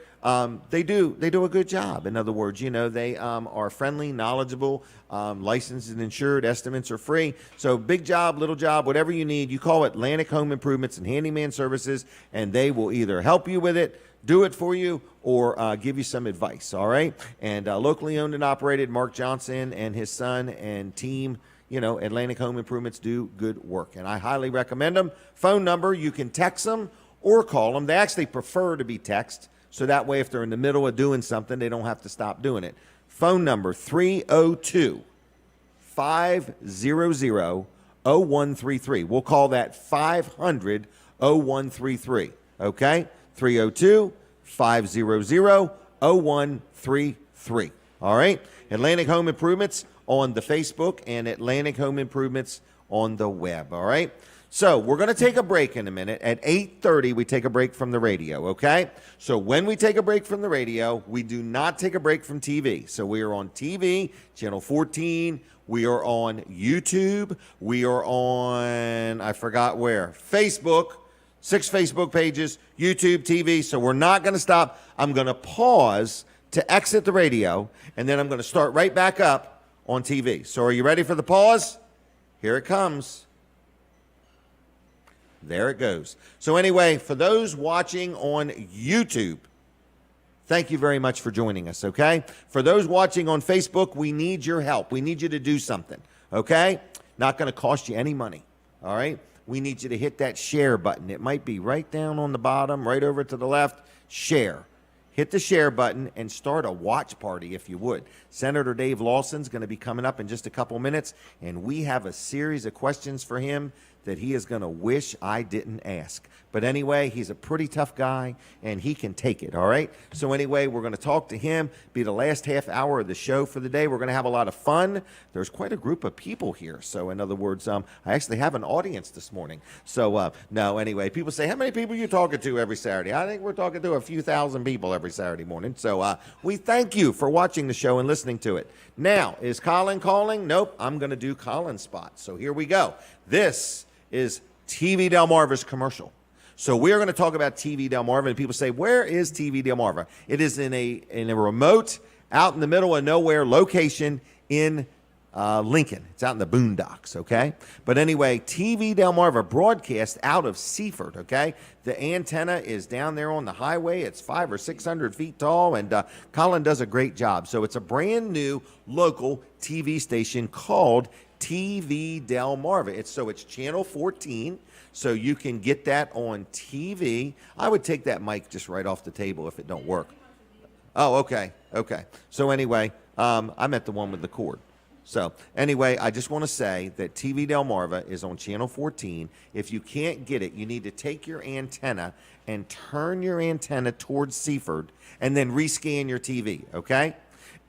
they do a good job. In other words, they are friendly, knowledgeable, licensed and insured. Estimates are free. So big job, little job, whatever you need, you call Atlantic Home Improvements and Handyman Services, and they will either help you with it, do it for you, or give you some advice, all right? And locally owned and operated, Mark Johnson and his son and team, Atlantic Home Improvements do good work, and I highly recommend them. Phone number, you can text them or call them. They actually prefer to be text, so that way if they're in the middle of doing something, they don't have to stop doing it. Phone number 302-500-0133. We'll call that 500-0133, okay? 302-500-0133, all right? Atlantic Home Improvements on the Facebook and Atlantic Home Improvements on the web, all right? So we're going to take a break in a minute. At 8:30, we take a break from the radio, okay? So when we take a break from the radio, we do not take a break from TV. So we are on TV, Channel 14. We are on YouTube. We are on, I forgot where, Facebook, 6 Facebook pages, YouTube, TV. So we're not going to stop. I'm going to pause to exit the radio, and then I'm going to start right back up on TV. So are you ready for the pause? Here it comes. There it goes. So anyway, for those watching on YouTube, thank you very much for joining us, okay? For those watching on Facebook, we need your help. We need you to do something, okay? Not going to cost you any money, all right? We need you to hit that share button. It might be right down on the bottom, right over to the left. Share. Hit the share button and start a watch party if you would. Senator Dave Lawson's going to be coming up in just a couple minutes, and we have a series of questions for him that he is going to wish I didn't ask. But anyway, he's a pretty tough guy, and he can take it, all right? So anyway, we're going to talk to him, be the last half hour of the show for the day. We're going to have a lot of fun. There's quite a group of people here. So in other words, I actually have an audience this morning. So no, anyway, people say, how many people are you talking to every Saturday? I think we're talking to a few thousand people every Saturday morning. So we thank you for watching the show and listening to it. Now, is Colin calling? Nope, I'm going to do Colin's spot. So here we go. This is TV Delmarva's commercial. So we are going to talk about TV Delmarva, and people say, where is TV Delmarva? It is in a remote, out in the middle of nowhere location in Lincoln. It's out in the boondocks, okay? But anyway, TV Delmarva broadcasts out of Seaford, okay? The antenna is down there on the highway. It's 500 or 600 feet tall, and Colin does a great job. So it's a brand new local TV station called TV Delmarva. It's channel 14, so you can get that on TV. I would take that mic just right off the table if it don't work. Oh, okay. So anyway, I'm at the one with the cord. So anyway, I just want to say that TV Delmarva is on channel 14. If you can't get it, you need to take your antenna and turn your antenna towards Seaford and then rescan your TV, okay?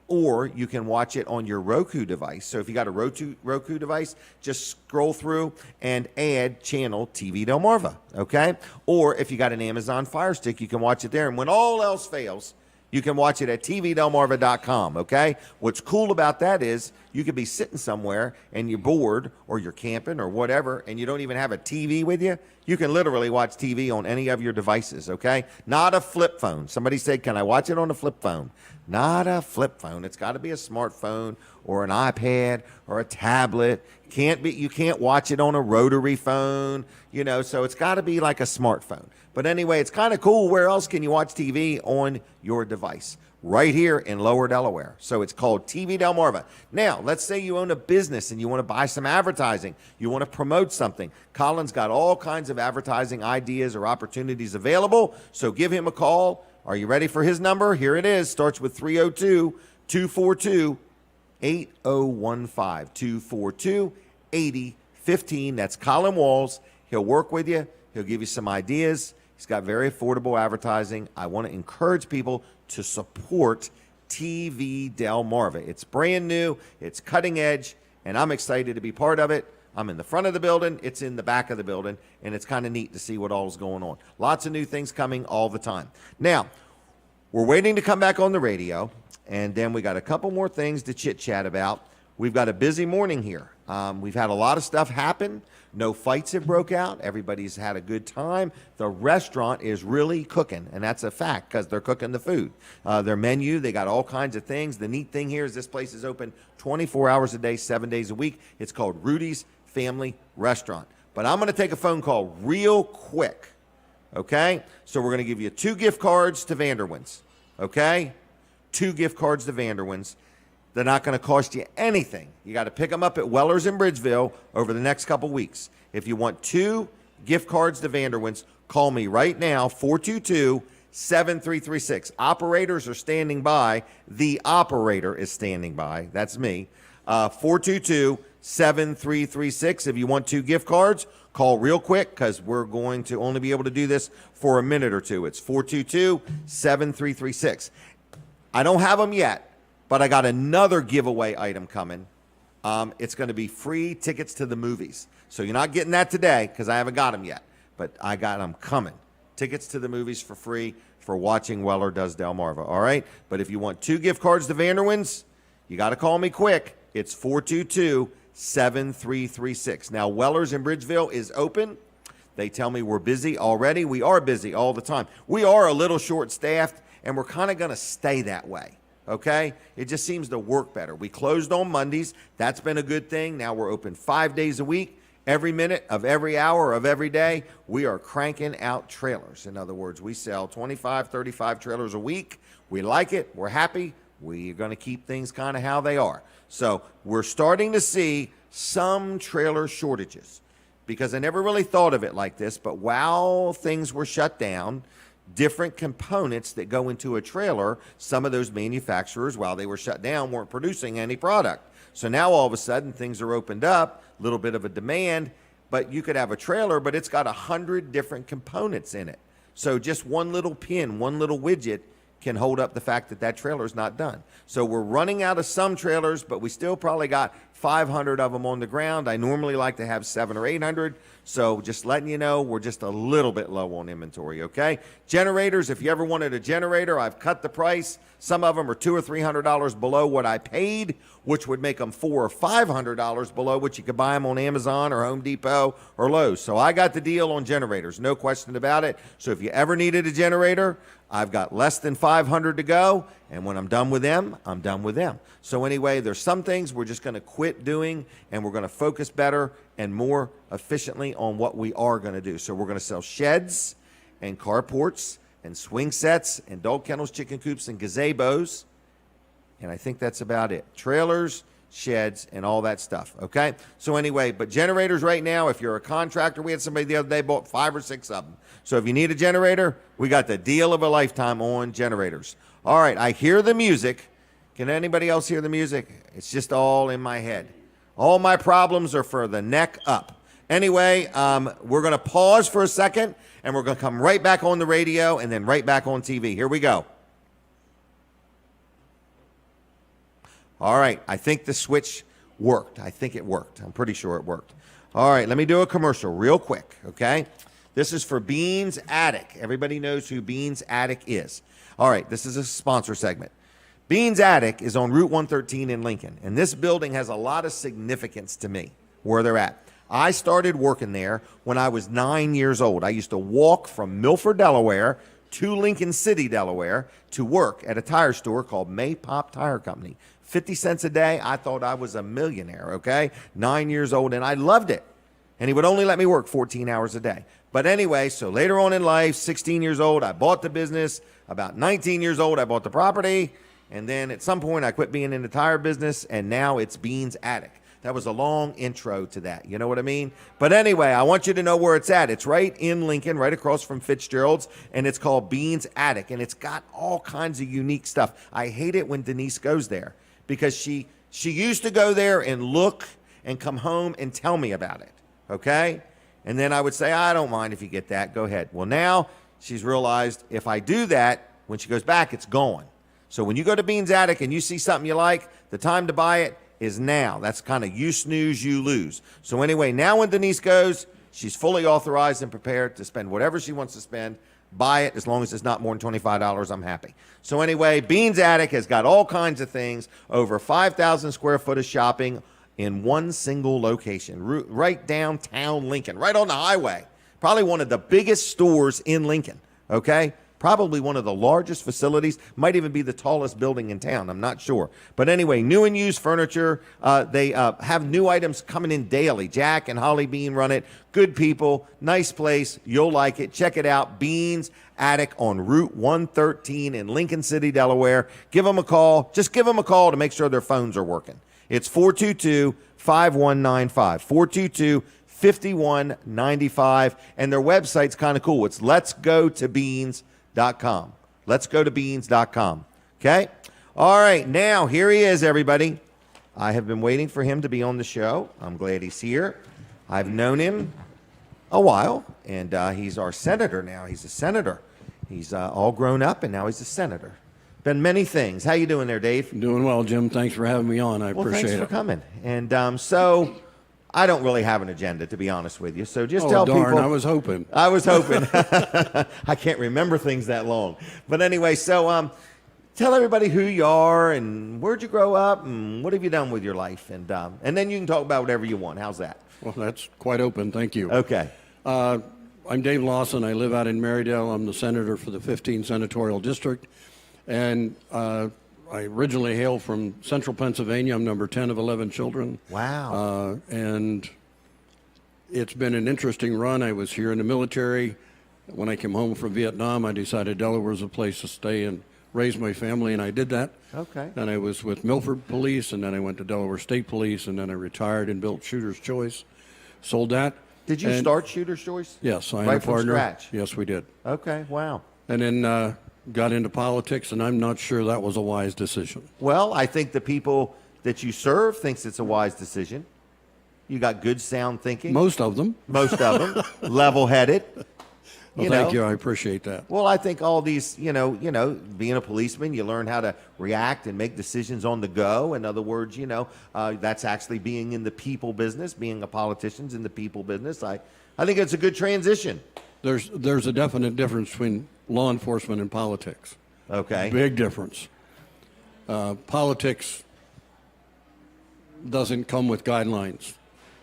Or you can watch it on your Roku device. So if you got a Roku device, just scroll through and add channel TV Delmarva, okay? Or if you got an Amazon Fire Stick, you can watch it there. And when all else fails, you can watch it at tvdelmarva.com, okay? What's cool about that is You could be sitting somewhere and you're bored or you're camping or whatever, and you don't even have a TV with you. You can literally watch TV on any of your devices, okay? Not a flip phone. Somebody said, can I watch it on a flip phone? Not a flip phone. It's got to be a smartphone or an iPad or a tablet. You can't watch it on a rotary phone, you know, so it's got to be like a smartphone. But anyway, it's kind of cool. Where else can you watch TV on your device? Right here in Lower Delaware. So it's called TV Delmarva. Now, let's say you own a business and you want to buy some advertising. You want to promote something. Colin's got all kinds of advertising ideas or opportunities available. So give him a call. Are you ready for his number? Here it is. Starts with 302-242-8015. 242-8015. That's Colin Walls. He'll work with you. He'll give you some ideas. He's got very affordable advertising. I want to encourage people to support TV Delmarva. It's brand new, it's cutting edge, and I'm excited to be part of it. I'm in the front of the building, it's in the back of the building, and it's kind of neat to see what all's going on. Lots of new things coming all the time. Now, we're waiting to come back on the radio, and then we got a couple more things to chit-chat about. We've got a busy morning here. We've had a lot of stuff happen. No fights have broke out. Everybody's had a good time. The restaurant is really cooking, and that's a fact because they're cooking the food. Their menu, they got all kinds of things. The neat thing here is this place is open 24 hours a day, 7 days a week. It's called Rudy's Family Restaurant. But I'm going to take a phone call real quick, okay? So we're going to give you 2 gift cards to Vanderwins, okay? 2 gift cards to Vanderwins. They're not going to cost you anything. You got to pick them up at Weller's in Bridgeville over the next couple weeks. If you want 2 gift cards to Vanderwins, call me right now, 422-7336. Operators are standing by. The operator is standing by. That's me. 422-7336. If you want 2 gift cards, call real quick because we're going to only be able to do this for a minute or two. It's 422-7336. I don't have them yet. But I got another giveaway item coming. It's going to be free tickets to the movies. So you're not getting that today because I haven't got them yet. But I got them coming. Tickets to the movies for free for watching Weller Does Delmarva. All right? But if you want 2 gift cards to Vanderwins, you got to call me quick. It's 422-7336. Now, Weller's in Bridgeville is open. They tell me we're busy already. We are busy all the time. We are a little short-staffed, and we're kind of going to stay that way. Okay? It just seems to work better. We closed on Mondays. That's been a good thing. Now we're open 5 days a week. Every minute of every hour of every day, we are cranking out trailers. In other words, we sell 25, 35 trailers a week. We like it. We're happy. We're going to keep things kind of how they are. So we're starting to see some trailer shortages because I never really thought of it like this, but while things were shut down, different components that go into a trailer, some of those manufacturers, while they were shut down, weren't producing any product. So now all of a sudden things are opened up, a little bit of a demand, but you could have a trailer, but it's got 100 different components in it. So just one little pin, one little widget can hold up the fact that that trailer is not done. So we're running out of some trailers, but we still probably got 500 of them on the ground. I normally like to have 700 or 800. So just letting you know, we're just a little bit low on inventory, okay? Generators, if you ever wanted a generator, I've cut the price. Some of them are $200 or $300 below what I paid, which would make them $400 or $500 below what you could buy them on Amazon or Home Depot or Lowe's. So I got the deal on generators, no question about it. So if you ever needed a generator, I've got less than 500 to go, and when I'm done with them, I'm done with them. So anyway, there's some things we're just going to quit doing, and we're going to focus better and more efficiently on what we are going to do. So we're going to sell sheds and carports and swing sets and dog kennels, chicken coops, and gazebos, and I think that's about it. Trailers, sheds, and all that stuff, okay? So anyway, but generators right now, if you're a contractor, we had somebody the other day bought 5 or 6 of them. So if you need a generator, we got the deal of a lifetime on generators. All right, I hear the music. Can anybody else hear the music? It's just all in my head. All my problems are for the neck up. Anyway, we're going to pause for a second, and we're going to come right back on the radio and then right back on TV. Here we go. All right, I think the switch worked. I think it worked. I'm pretty sure it worked. All right, let me do a commercial real quick, okay? This is for Beans Attic. Everybody knows who Beans Attic is. All right, this is a sponsor segment. Beans Attic is on Route 113 in Lincoln, and this building has a lot of significance to me where they're at. I started working there when I was 9 years old. I used to walk from Milford, Delaware to Lincoln City, Delaware to work at a tire store called May Pop Tire Company. 50 cents a day. I thought I was a millionaire, okay? 9 years old, and I loved it. And he would only let me work 14 hours a day. But anyway, so later on in life, 16 years old, I bought the business. About 19 years old, I bought the property. And then at some point, I quit being in the tire business, and now it's Beans Attic. That was a long intro to that. You know what I mean? But anyway, I want you to know where it's at. It's right in Lincoln, right across from Fitzgerald's, and it's called Beans Attic, and it's got all kinds of unique stuff. I hate it when Denise goes there because she used to go there and look and come home and tell me about it, okay? And then I would say, I don't mind if you get that. Go ahead. Well, now she's realized if I do that, when she goes back, it's gone. So when you go to Beans Attic and you see something you like, the time to buy it is now. That's kind of you snooze, you lose. So anyway, now when Denise goes, she's fully authorized and prepared to spend whatever she wants to spend. Buy it as long as it's not more than $25. I'm happy. So anyway, Beans Attic has got all kinds of things, over 5,000 square foot of shopping in one single location, right downtown Lincoln, right on the highway. Probably one of the biggest stores in Lincoln, okay? Probably one of the largest facilities, might even be the tallest building in town. I'm not sure. But anyway, new and used furniture. They have new items coming in daily. Jack and Holly Bean run it. Good people, nice place. You'll like it. Check it out. Beans Attic on Route 113 in Lincoln City, Delaware. Give them a call. Just give them a call to make sure their phones are working. It's 422-5195. 422-5195. And their website's kind of cool. It's letsgotobeans.com. Letsgotobeans.com. Okay? All right, now here he is, everybody. I have been waiting for him to be on the show. I'm glad he's here. I've known him a while, and he's our senator now. He's a senator. He's all grown up, and now he's a senator. Been many things. How you doing there, Dave? Doing well, Jim. Thanks for having me on. I appreciate it. Thanks for coming. And so I don't really have an agenda, to be honest with you. So just tell darn, people. I was hoping. I can't remember things that long. But anyway, so tell everybody who you are and where'd you grow up and what have you done with your life. And then you can talk about whatever you want. How's that? Well, that's quite open. Thank you. Okay. I'm Dave Lawson. I live out in Marydale. I'm the senator for the 15th Senatorial District. And I originally hail from central Pennsylvania. I'm number 10 of 11 children. Wow. And it's been an interesting run. I was here in the military. When I came home from Vietnam, I decided Delaware was a place to stay and raise my family, and I did that. Okay. And I was with Milford Police, and then I went to Delaware State Police, and then I retired and built Shooter's Choice. Sold that. Did you start Shooter's Choice? Yes, I am right a partner. From scratch? Yes, we did. Okay, wow. And then got into politics, and I'm not sure that was a wise decision. Well, I think the people that you serve thinks it's a wise decision. You got good sound thinking. Most of them. Most of them. Level-headed. Well, thank you. I appreciate that. Well, I think all these, you know, being a policeman, you learn how to react and make decisions on the go. In other words, that's actually being in the people business, being a politician's in the people business. I think it's a good transition. There's a definite difference between law enforcement and politics. Okay. Big difference. Politics doesn't come with guidelines.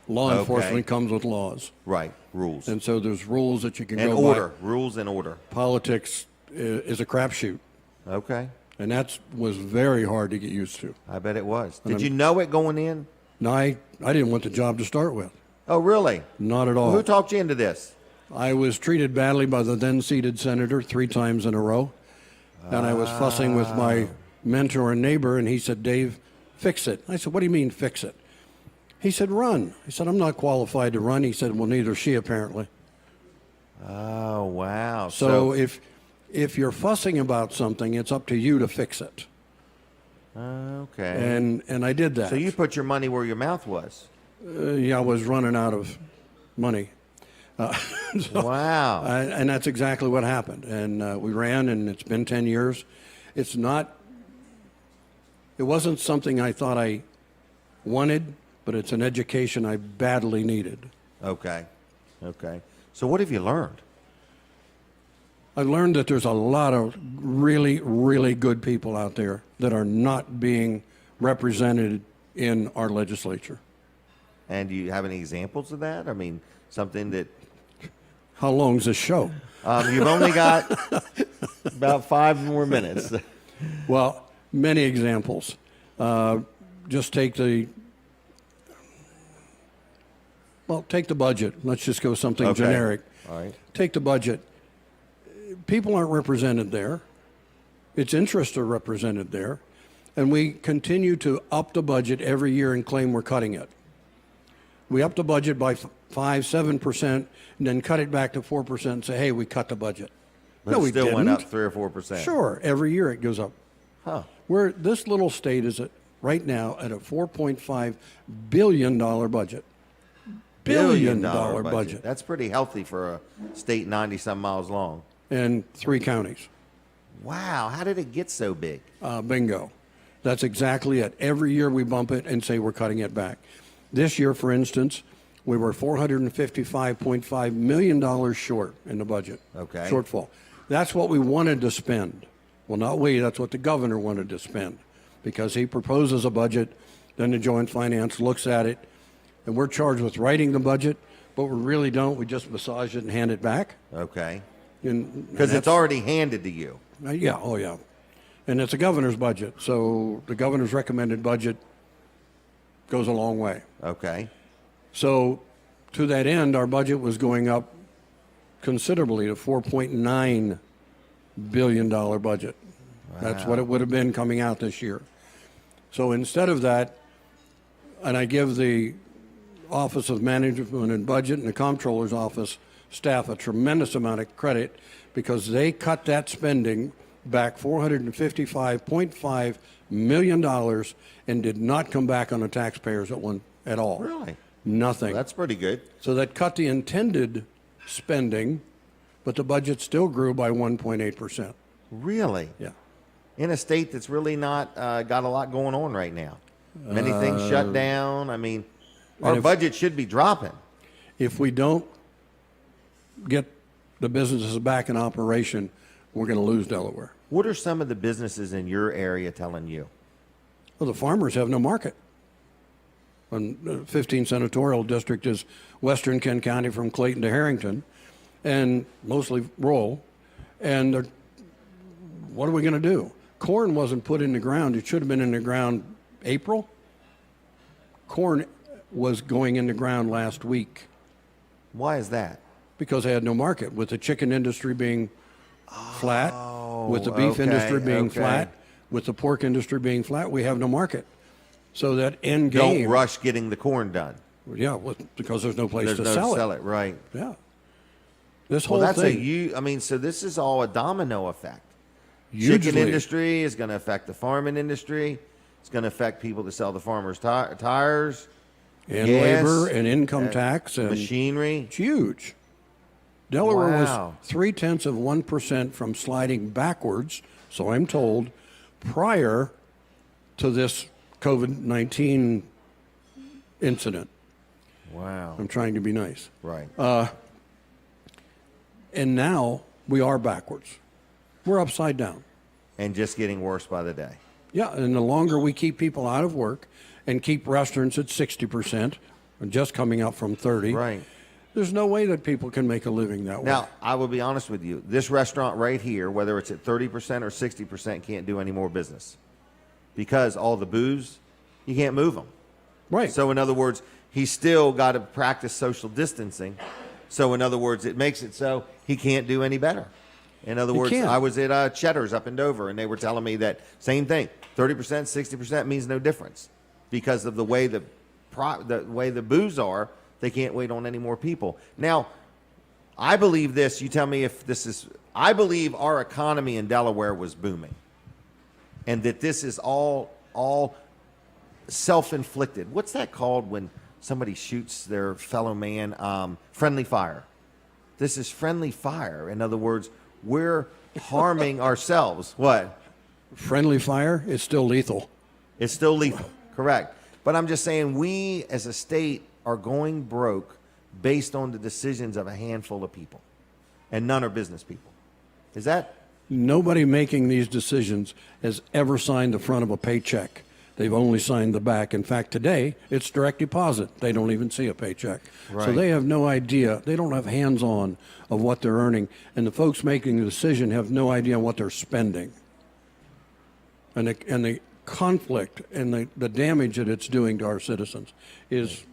Law enforcement comes with laws. Right, rules. And so there's rules that you can and go order. by. Rules and order. Politics is a crapshoot. Okay. And that was very hard to get used to. I bet it was. Did you know it going in? No, I didn't want the job to start with. Oh, really? Not at all. Well, who talked you into this? I was treated badly by the then-seated senator 3 times in a row. And I was fussing with my mentor and neighbor, and he said, Dave, fix it. I said, what do you mean, fix it? He said, run. I said, I'm not qualified to run. He said, well, neither is she, apparently. Oh, wow. So if you're fussing about something, it's up to you to fix it. Okay. And I did that. So you put your money where your mouth was. Yeah, I was running out of money. Wow. And that's exactly what happened. And we ran, and it's been 10 years. It wasn't something I thought I wanted, but it's an education I badly needed. Okay. So what have you learned? I learned that there's a lot of really, really good people out there that are not being represented in our legislature. And do you have any examples of that? I mean, something that... How long's this show? You've only got about 5 more minutes. Well, many examples. Just take the budget. Let's just go something generic. All right. Take the budget. People aren't represented there. Its interests are represented there. And we continue to up the budget every year and claim we're cutting it. We up the budget by 5-7%, and then cut it back to 4% and say, hey, we cut the budget. But No, it we still didn't. went up 3 or 4%. Sure, every year it goes up. Huh. This little state is right now at a $4.5 billion budget. Billion dollar budget. That's pretty healthy for a state 90-some miles long. And 3 counties. Wow. How did it get so big? Bingo. That's exactly it. Every year we bump it and say we're cutting it back. This year, for instance, we were $455.5 million short in the budget. Okay. Shortfall. That's what we wanted to spend. Well, not we, that's what the governor wanted to spend. Because he proposes a budget, then the Joint Finance looks at it, and we're charged with writing the budget, but we really don't. We just massage it and hand it back. Okay. Because it's already handed to you. Yeah, oh yeah. And it's a governor's budget, so the governor's recommended budget goes a long way. Okay. So to that end, our budget was going up considerably to $4.9 billion budget. Wow. That's what it would have been coming out this year. So instead of that, and I give the Office of Management and Budget and the Comptroller's Office staff a tremendous amount of credit because they cut that spending back $455.5 million and did not come back on the taxpayers at all. Really? Nothing. Well, that's pretty good. So that cut the intended spending, but the budget still grew by 1.8%. Really? Yeah. In a state that's really not got a lot going on right now. Many things shut down. I mean, our budget should be dropping. If we don't get the businesses back in operation, we're going to lose Delaware. What are some of the businesses in your area telling you? Well, the farmers have no market. And the 15th senatorial district is western Kent County from Clayton to Harrington, and mostly rural. And what are we going to do? Corn wasn't put in the ground. It should have been in the ground April. Corn was going in the ground last week. Why is that? Because they had no market, with the chicken industry being flat, with the beef industry being flat, with the pork industry being flat. We have no market. So that end game. Don't rush getting the corn done. Yeah, because there's no place There's to no sell it. Right. Yeah. This whole thing. I mean, so this is all a domino effect. Hugely. Chicken industry is going to affect the farming industry. It's going to affect people that sell the farmers' tires. And gas, labor and income tax and machinery. It's huge. Delaware Wow. was 0.3% from sliding backwards, so I'm told, prior to this COVID-19 incident. Wow. I'm trying to be nice. Right. And now we are backwards. We're upside down. And just getting worse by the day. Yeah, and the longer we keep people out of work and keep restaurants at 60%, and just coming up from 30%, Right. there's no way that people can make a living that way. Now, I will be honest with you. This restaurant right here, whether it's at 30% or 60%, can't do any more business. Because all the booze, you can't move them. Right. So, in other words, he's still got to practice social distancing. So, in other words, it makes it so he can't do any better. In other words, can't. I was at Cheddar's up in Dover, and they were telling me that same thing. 30%, 60% means no difference. Because of the way the booze are, they can't wait on any more people. Now, I believe this. You tell me if this is... I believe our economy in Delaware was booming. And that this is all self-inflicted. What's that called when somebody shoots their fellow man? Friendly fire. This is friendly fire. In other words, we're harming ourselves. What? Friendly fire is still lethal. It's still lethal, correct. But I'm just saying we as a state are going broke based on the decisions of a handful of people. And none are business people. Is that? Nobody making these decisions has ever signed the front of a paycheck. They've only signed the back. In fact, today, it's direct deposit. They don't even see a paycheck. Right. So they have no idea. They don't have hands-on of what they're earning. And the folks making the decision have no idea what they're spending. And the conflict and the damage that it's doing to our citizens is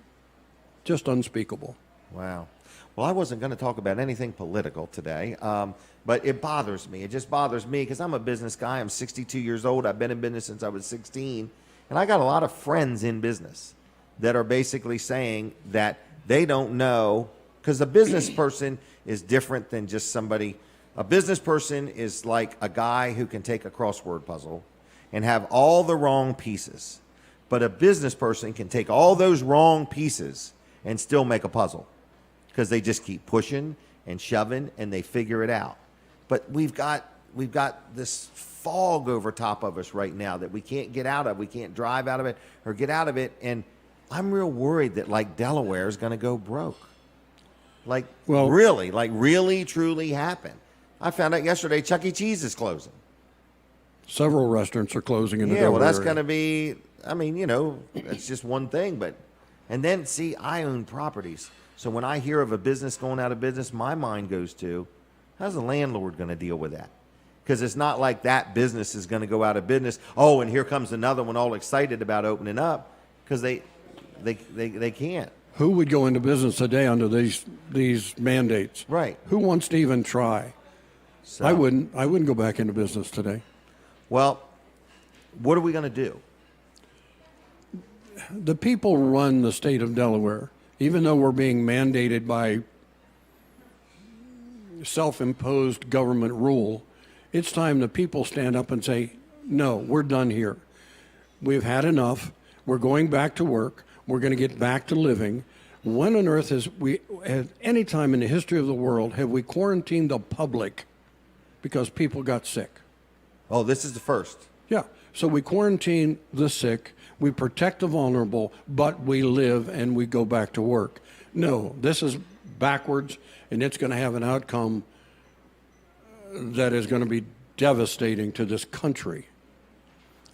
just unspeakable. Wow. Well, I wasn't going to talk about anything political today, but it bothers me. It just bothers me because I'm a business guy. I'm 62 years old. I've been in business since I was 16. And I got a lot of friends in business that are basically saying that they don't know, because a business person is different than just somebody. A business person is like a guy who can take a crossword puzzle and have all the wrong pieces. But a business person can take all those wrong pieces and still make a puzzle, because they just keep pushing and shoving and they figure it out. But we've got this fog over top of us right now that we can't get out of. We can't drive out of it or get out of it. And I'm real worried that, like, Delaware is going to go broke. Really, truly happen. I found out yesterday Chuck E. Cheese is closing. Several restaurants are closing in the Delaware well, that's area. going to be, I mean, that's just one thing. And then, see, I own properties. So when I hear of a business going out of business, my mind goes to, how's the landlord going to deal with that? Because it's not like that business is going to go out of business. Oh, and here comes another one all excited about opening up, because they can't. Who would go into business today under these mandates? Right. Who wants to even try? So, I wouldn't go back into business today. Well, what are we going to do? The people run the state of Delaware. Even though we're being mandated by self-imposed government rule, it's time the people stand up and say, no, we're done here. We've had enough. We're going back to work. We're going to get back to living. When on earth at any time in the history of the world have we quarantined the public because people got sick? Oh, this is the first. Yeah. So we quarantine the sick, we protect the vulnerable, but we live and we go back to work. No, this is backwards, and it's going to have an outcome that is going to be devastating to this country.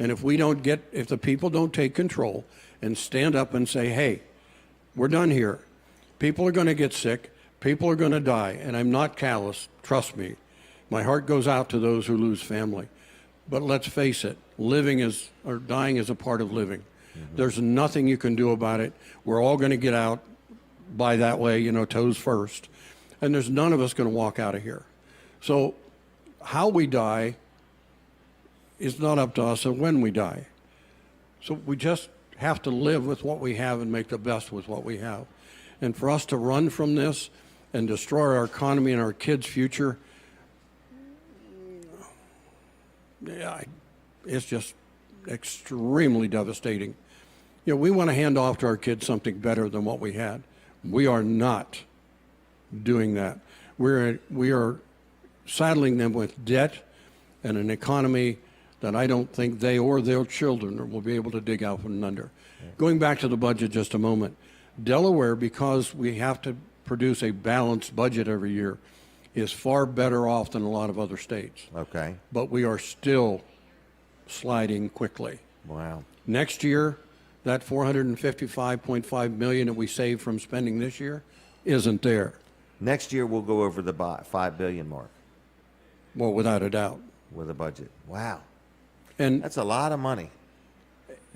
And if the people don't take control and stand up and say, hey, we're done here. People are going to get sick. People are going to die. And I'm not callous. Trust me. My heart goes out to those who lose family. But let's face it, dying is a part of living. Mm-hmm. There's nothing you can do about it. We're all going to get out by that way, toes first. And there's none of us going to walk out of here. So how we die is not up to us and when we die. So we just have to live with what we have and make the best with what we have. And for us to run from this and destroy our economy and our kids' future, it's just extremely devastating. We want to hand off to our kids something better than what we had. We are not doing that. We are saddling them with debt and an economy that I don't think they or their children will be able to dig out from under. Yeah. Going back to the budget just a moment, Delaware, because we have to produce a balanced budget every year, is far better off than a lot of other states. Okay. But we are still sliding quickly. Wow. Next year, that $455.5 million that we saved from spending this year isn't there. Next year, we'll go over the $5 billion mark. Well, without a doubt. With a budget. Wow. And that's a lot of money.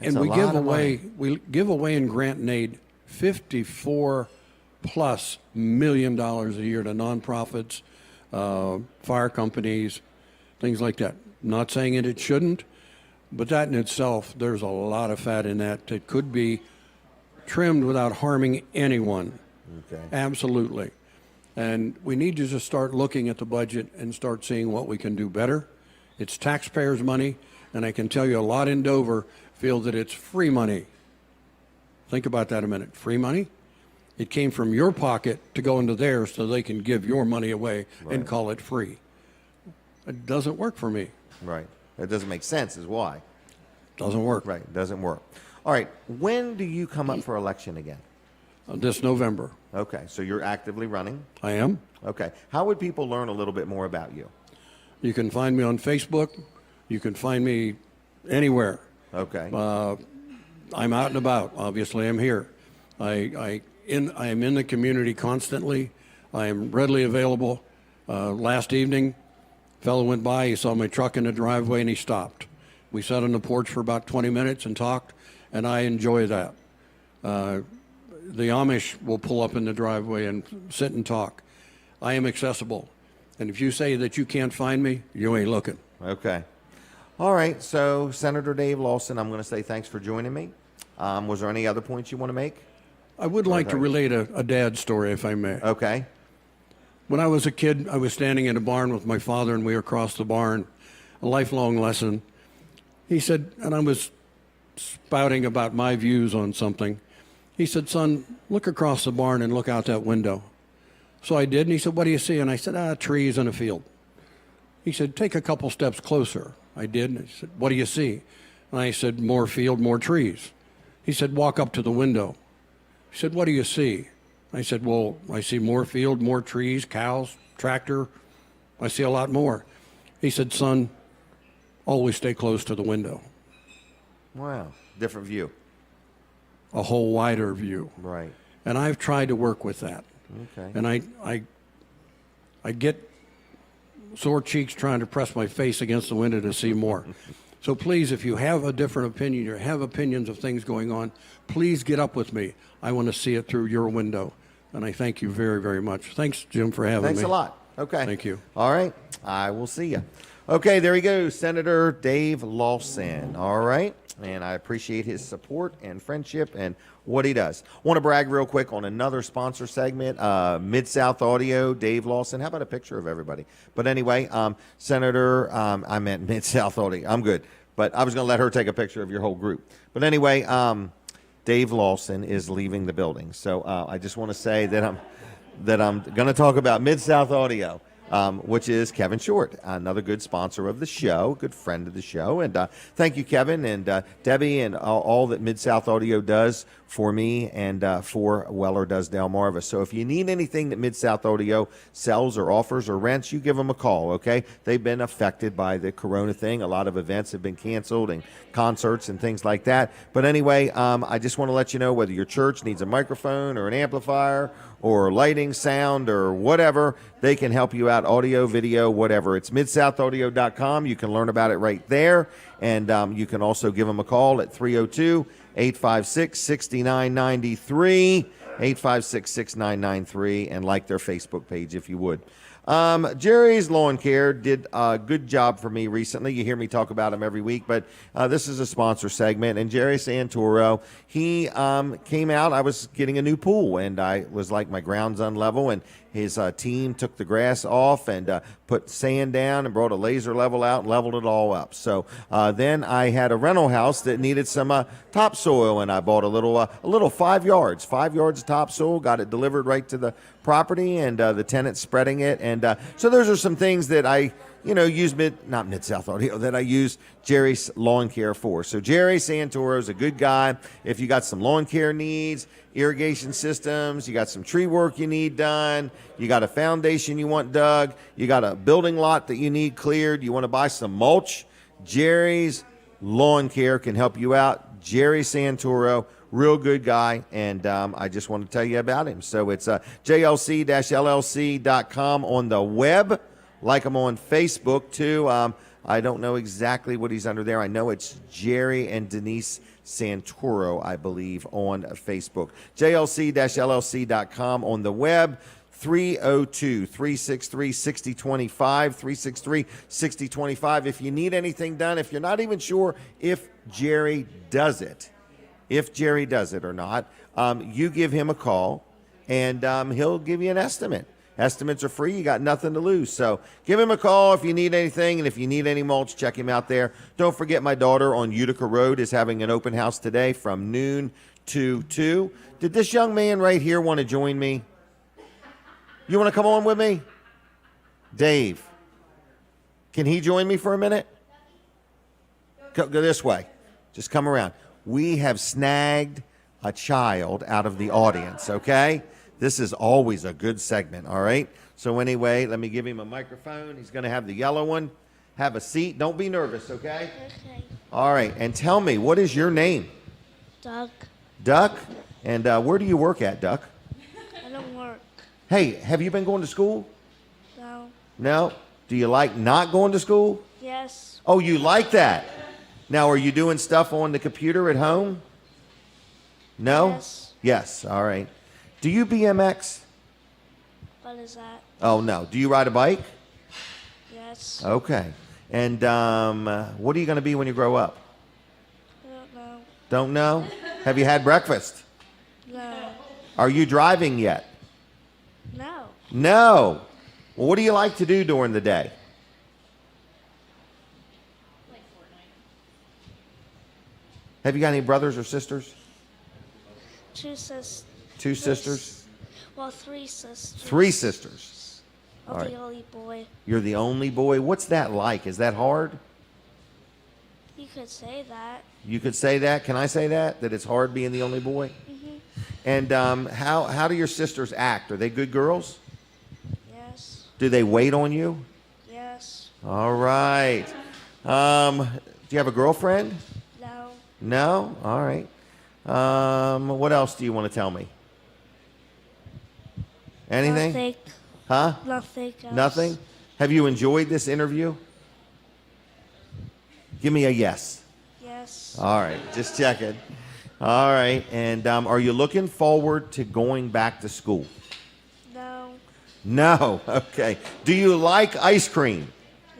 And we give away in grant and aid $54+ million a year to nonprofits, fire companies, things like that. Not saying it shouldn't, but that in itself, there's a lot of fat in that that could be trimmed without harming anyone. Okay. Absolutely. And we need to just start looking at the budget and start seeing what we can do better. It's taxpayers' money, and I can tell you a lot in Dover feel that it's free money. Think about that a minute. Free money? It came from your pocket to go into theirs so they can give your money away and call it free. It doesn't work for me. Right. That doesn't make sense is why. Doesn't work. Right. Doesn't work. All right. When do you come up for election again? This November. Okay. So you're actively running? I am. Okay. How would people learn a little bit more about you? You can find me on Facebook. You can find me anywhere. Okay. I'm out and about. Obviously, I'm here. I am in the community constantly. I am readily available. Last evening, a fellow went by. He saw my truck in the driveway, and he stopped. We sat on the porch for about 20 minutes and talked, and I enjoy that. The Amish will pull up in the driveway and sit and talk. I am accessible. And if you say that you can't find me, you ain't looking. Okay. All right. So, Senator Dave Lawson, I'm going to say thanks for joining me. Was there any other points you want to make? I would like to relate a dad story, if I may. Okay. When I was a kid, I was standing in a barn with my father, and we were across the barn, a lifelong lesson. He said, and I was spouting about my views on something. He said, son, look across the barn and look out that window. So I did, and he said, what do you see? And I said, trees in a field. He said, take a couple steps closer. I did, and he said, what do you see? And I said, more field, more trees. He said, walk up to the window. He said, what do you see? I said, well, I see more field, more trees, cows, tractor. I see a lot more. He said, son, always stay close to the window. Wow. Different view. A whole wider view. Right. And I've tried to work with that. Okay. And I get sore cheeks trying to press my face against the window to see more. So please, if you have a different opinion or have opinions of things going on, please get up with me. I want to see it through your window. And I thank you very, very much. Thanks, Jim, for having me. Thanks a lot. Okay. Thank you. All right. I will see you. Okay, there he goes, Senator Dave Lawson. All right. And I appreciate his support and friendship and what he does. Want to brag real quick on another sponsor segment, Mid-South Audio, Dave Lawson. How about a picture of everybody? But anyway, Senator, I meant Mid-South Audio. I'm good. But I was going to let her take a picture of your whole group. But anyway, Dave Lawson is leaving the building. So I just want to say that I'm going to talk about Mid-South Audio. Which is Kevin Short, another good sponsor of the show, good friend of the show. And thank you, Kevin and Debbie and all that Mid-South Audio does for me and for Weller Does Delmarva. So if you need anything that Mid-South Audio sells or offers or rents, you give them a call, okay? They've been affected by the corona thing. A lot of events have been canceled and concerts and things like that. But anyway, I just want to let you know whether your church needs a microphone or an amplifier or lighting, sound, or whatever, they can help you out, audio, video, whatever. It's midsouthaudio.com. You can learn about it right there. And you can also give them a call at 302-856-6993, 856-6993, and like their Facebook page if you would. Jerry's Lawn Care did a good job for me recently. You hear me talk about him every week, but this is a sponsor segment. And Jerry Santoro, he came out. I was getting a new pool, and I was like, my ground's unlevel, and his team took the grass off and put sand down and brought a laser level out and leveled it all up. So then I had a rental house that needed some topsoil, and I bought a little 5 yards of topsoil, got it delivered right to the property, and the tenant spreading it. And so those are some things that I use not Mid-South Audio, that I use Jerry's Lawn Care for. So Jerry Santoro is a good guy. If you got some lawn care needs, irrigation systems, you got some tree work you need done, you got a foundation you want dug, you got a building lot that you need cleared, you want to buy some mulch, Jerry's Lawn Care can help you out. Jerry Santoro, real good guy, and I just want to tell you about him. So it's jlc-llc.com on the web. Like him on Facebook, too. I don't know exactly what he's under there. I know it's Jerry and Denise Santoro, I believe, on Facebook. jlc-llc.com on the web. 302-363-6025, 363-6025. If you need anything done, if you're not even sure if Jerry does it or not, you give him a call, and he'll give you an estimate. Estimates are free. You got nothing to lose. So give him a call if you need anything, and if you need any mulch, check him out there. Don't forget, my daughter on Utica Road is having an open house today from noon to 2. Did this young man right here want to join me? You want to come on with me? Dave, can he join me for a minute? Go this way. Just come around. We have snagged a child out of the audience, okay? This is always a good segment, all right? So anyway, let me give him a microphone. He's going to have the yellow one. Have a seat. Don't be nervous, okay? Okay. All right, and tell me, what is your name? Doug. Duck? And where do you work at, Duck? I don't work. Hey, have you been going to school? No. No? Do you like not going to school? Yes. Oh, you like that? Now, are you doing stuff on the computer at home? No? Yes. Yes, all right. Do you BMX? What is that? Oh, no. Do you ride a bike? Yes. Okay. And what are you going to be when you grow up? I don't know. Don't know? Have you had breakfast? No. Are you driving yet? No. No. Well, what do you like to do during the day? Like Fortnite. Have you got any brothers or sisters? 2 sisters. 2 sisters? Well, 3 sisters. 3 sisters. I'm All right. the only boy. You're the only boy. What's that like? Is that hard? You could say that. You could say that. Can I say that? That it's hard being the only boy? Mhm. And how do your sisters act? Are they good girls? Yes. Do they wait on you? Yes. All right. Do you have a girlfriend? No. No? All right. What else do you want to tell me? Anything? Nothing. Huh? Nothing else. Nothing? Have you enjoyed this interview? Give me a yes. Yes. All right, just checking. All right, and are you looking forward to going back to school? No. No, okay. Do you like ice cream?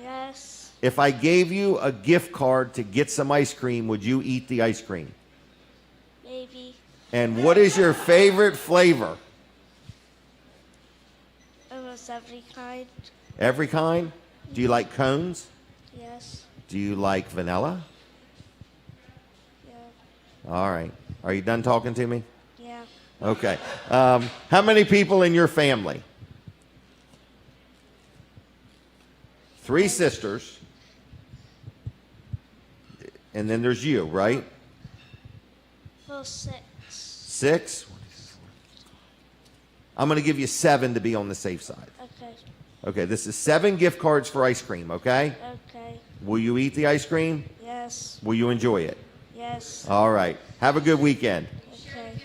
Yes. If I gave you a gift card to get some ice cream, would you eat the ice cream? Maybe. And what is your favorite flavor? Almost every kind. Every kind? Do you like cones? Yes. Do you like vanilla? Yeah. All right. Are you done talking to me? Yeah. Okay. How many people in your family? 3 sisters. And then there's you, right? Well, 6. 6? I'm going to give you 7 to be on the safe side. Okay. Okay, this is 7 gift cards for ice cream, okay? Okay. Will you eat the ice cream? Yes. Will you enjoy it? Yes. All right. Have a good weekend. Okay.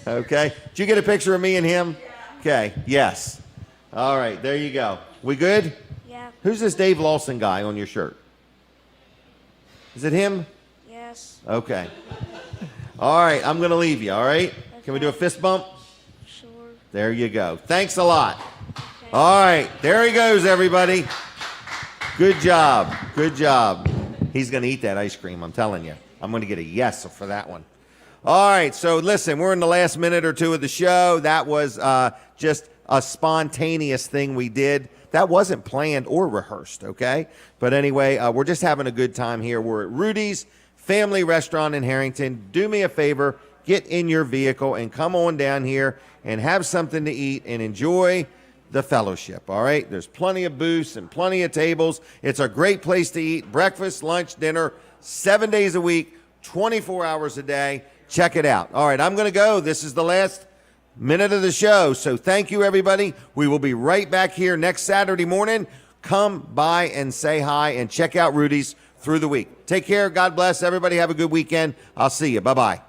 Okay. Did you get a picture of me and him? Okay. Yes. All right. There you go. We good? Yeah. Who's this Dave Lawson guy on your shirt? Is it him? Yes. Okay. All right. I'm going to leave you. All right. Can we do a fist bump? Sure. There you go. Thanks a lot. Okay. All right. There he goes, everybody. Good job. Good job. He's going to eat that ice cream, I'm telling you. I'm going to get a yes for that one. All right, so listen, we're in the last minute or 2 of the show. That was just a spontaneous thing we did. That wasn't planned or rehearsed, okay? But anyway, we're just having a good time here. We're at Rudy's Family Restaurant in Harrington. Do me a favor, get in your vehicle and come on down here and have something to eat and enjoy the fellowship, all right? There's plenty of booths and plenty of tables. It's a great place to eat, breakfast, lunch, dinner, 7 days a week, 24 hours a day. Check it out. All right, I'm going to go. This is the last minute of the show, so thank you, everybody. We will be right back here next Saturday morning. Come by and say hi and check out Rudy's through the week. Take care. God bless. Everybody have a good weekend. I'll see you. Bye-bye.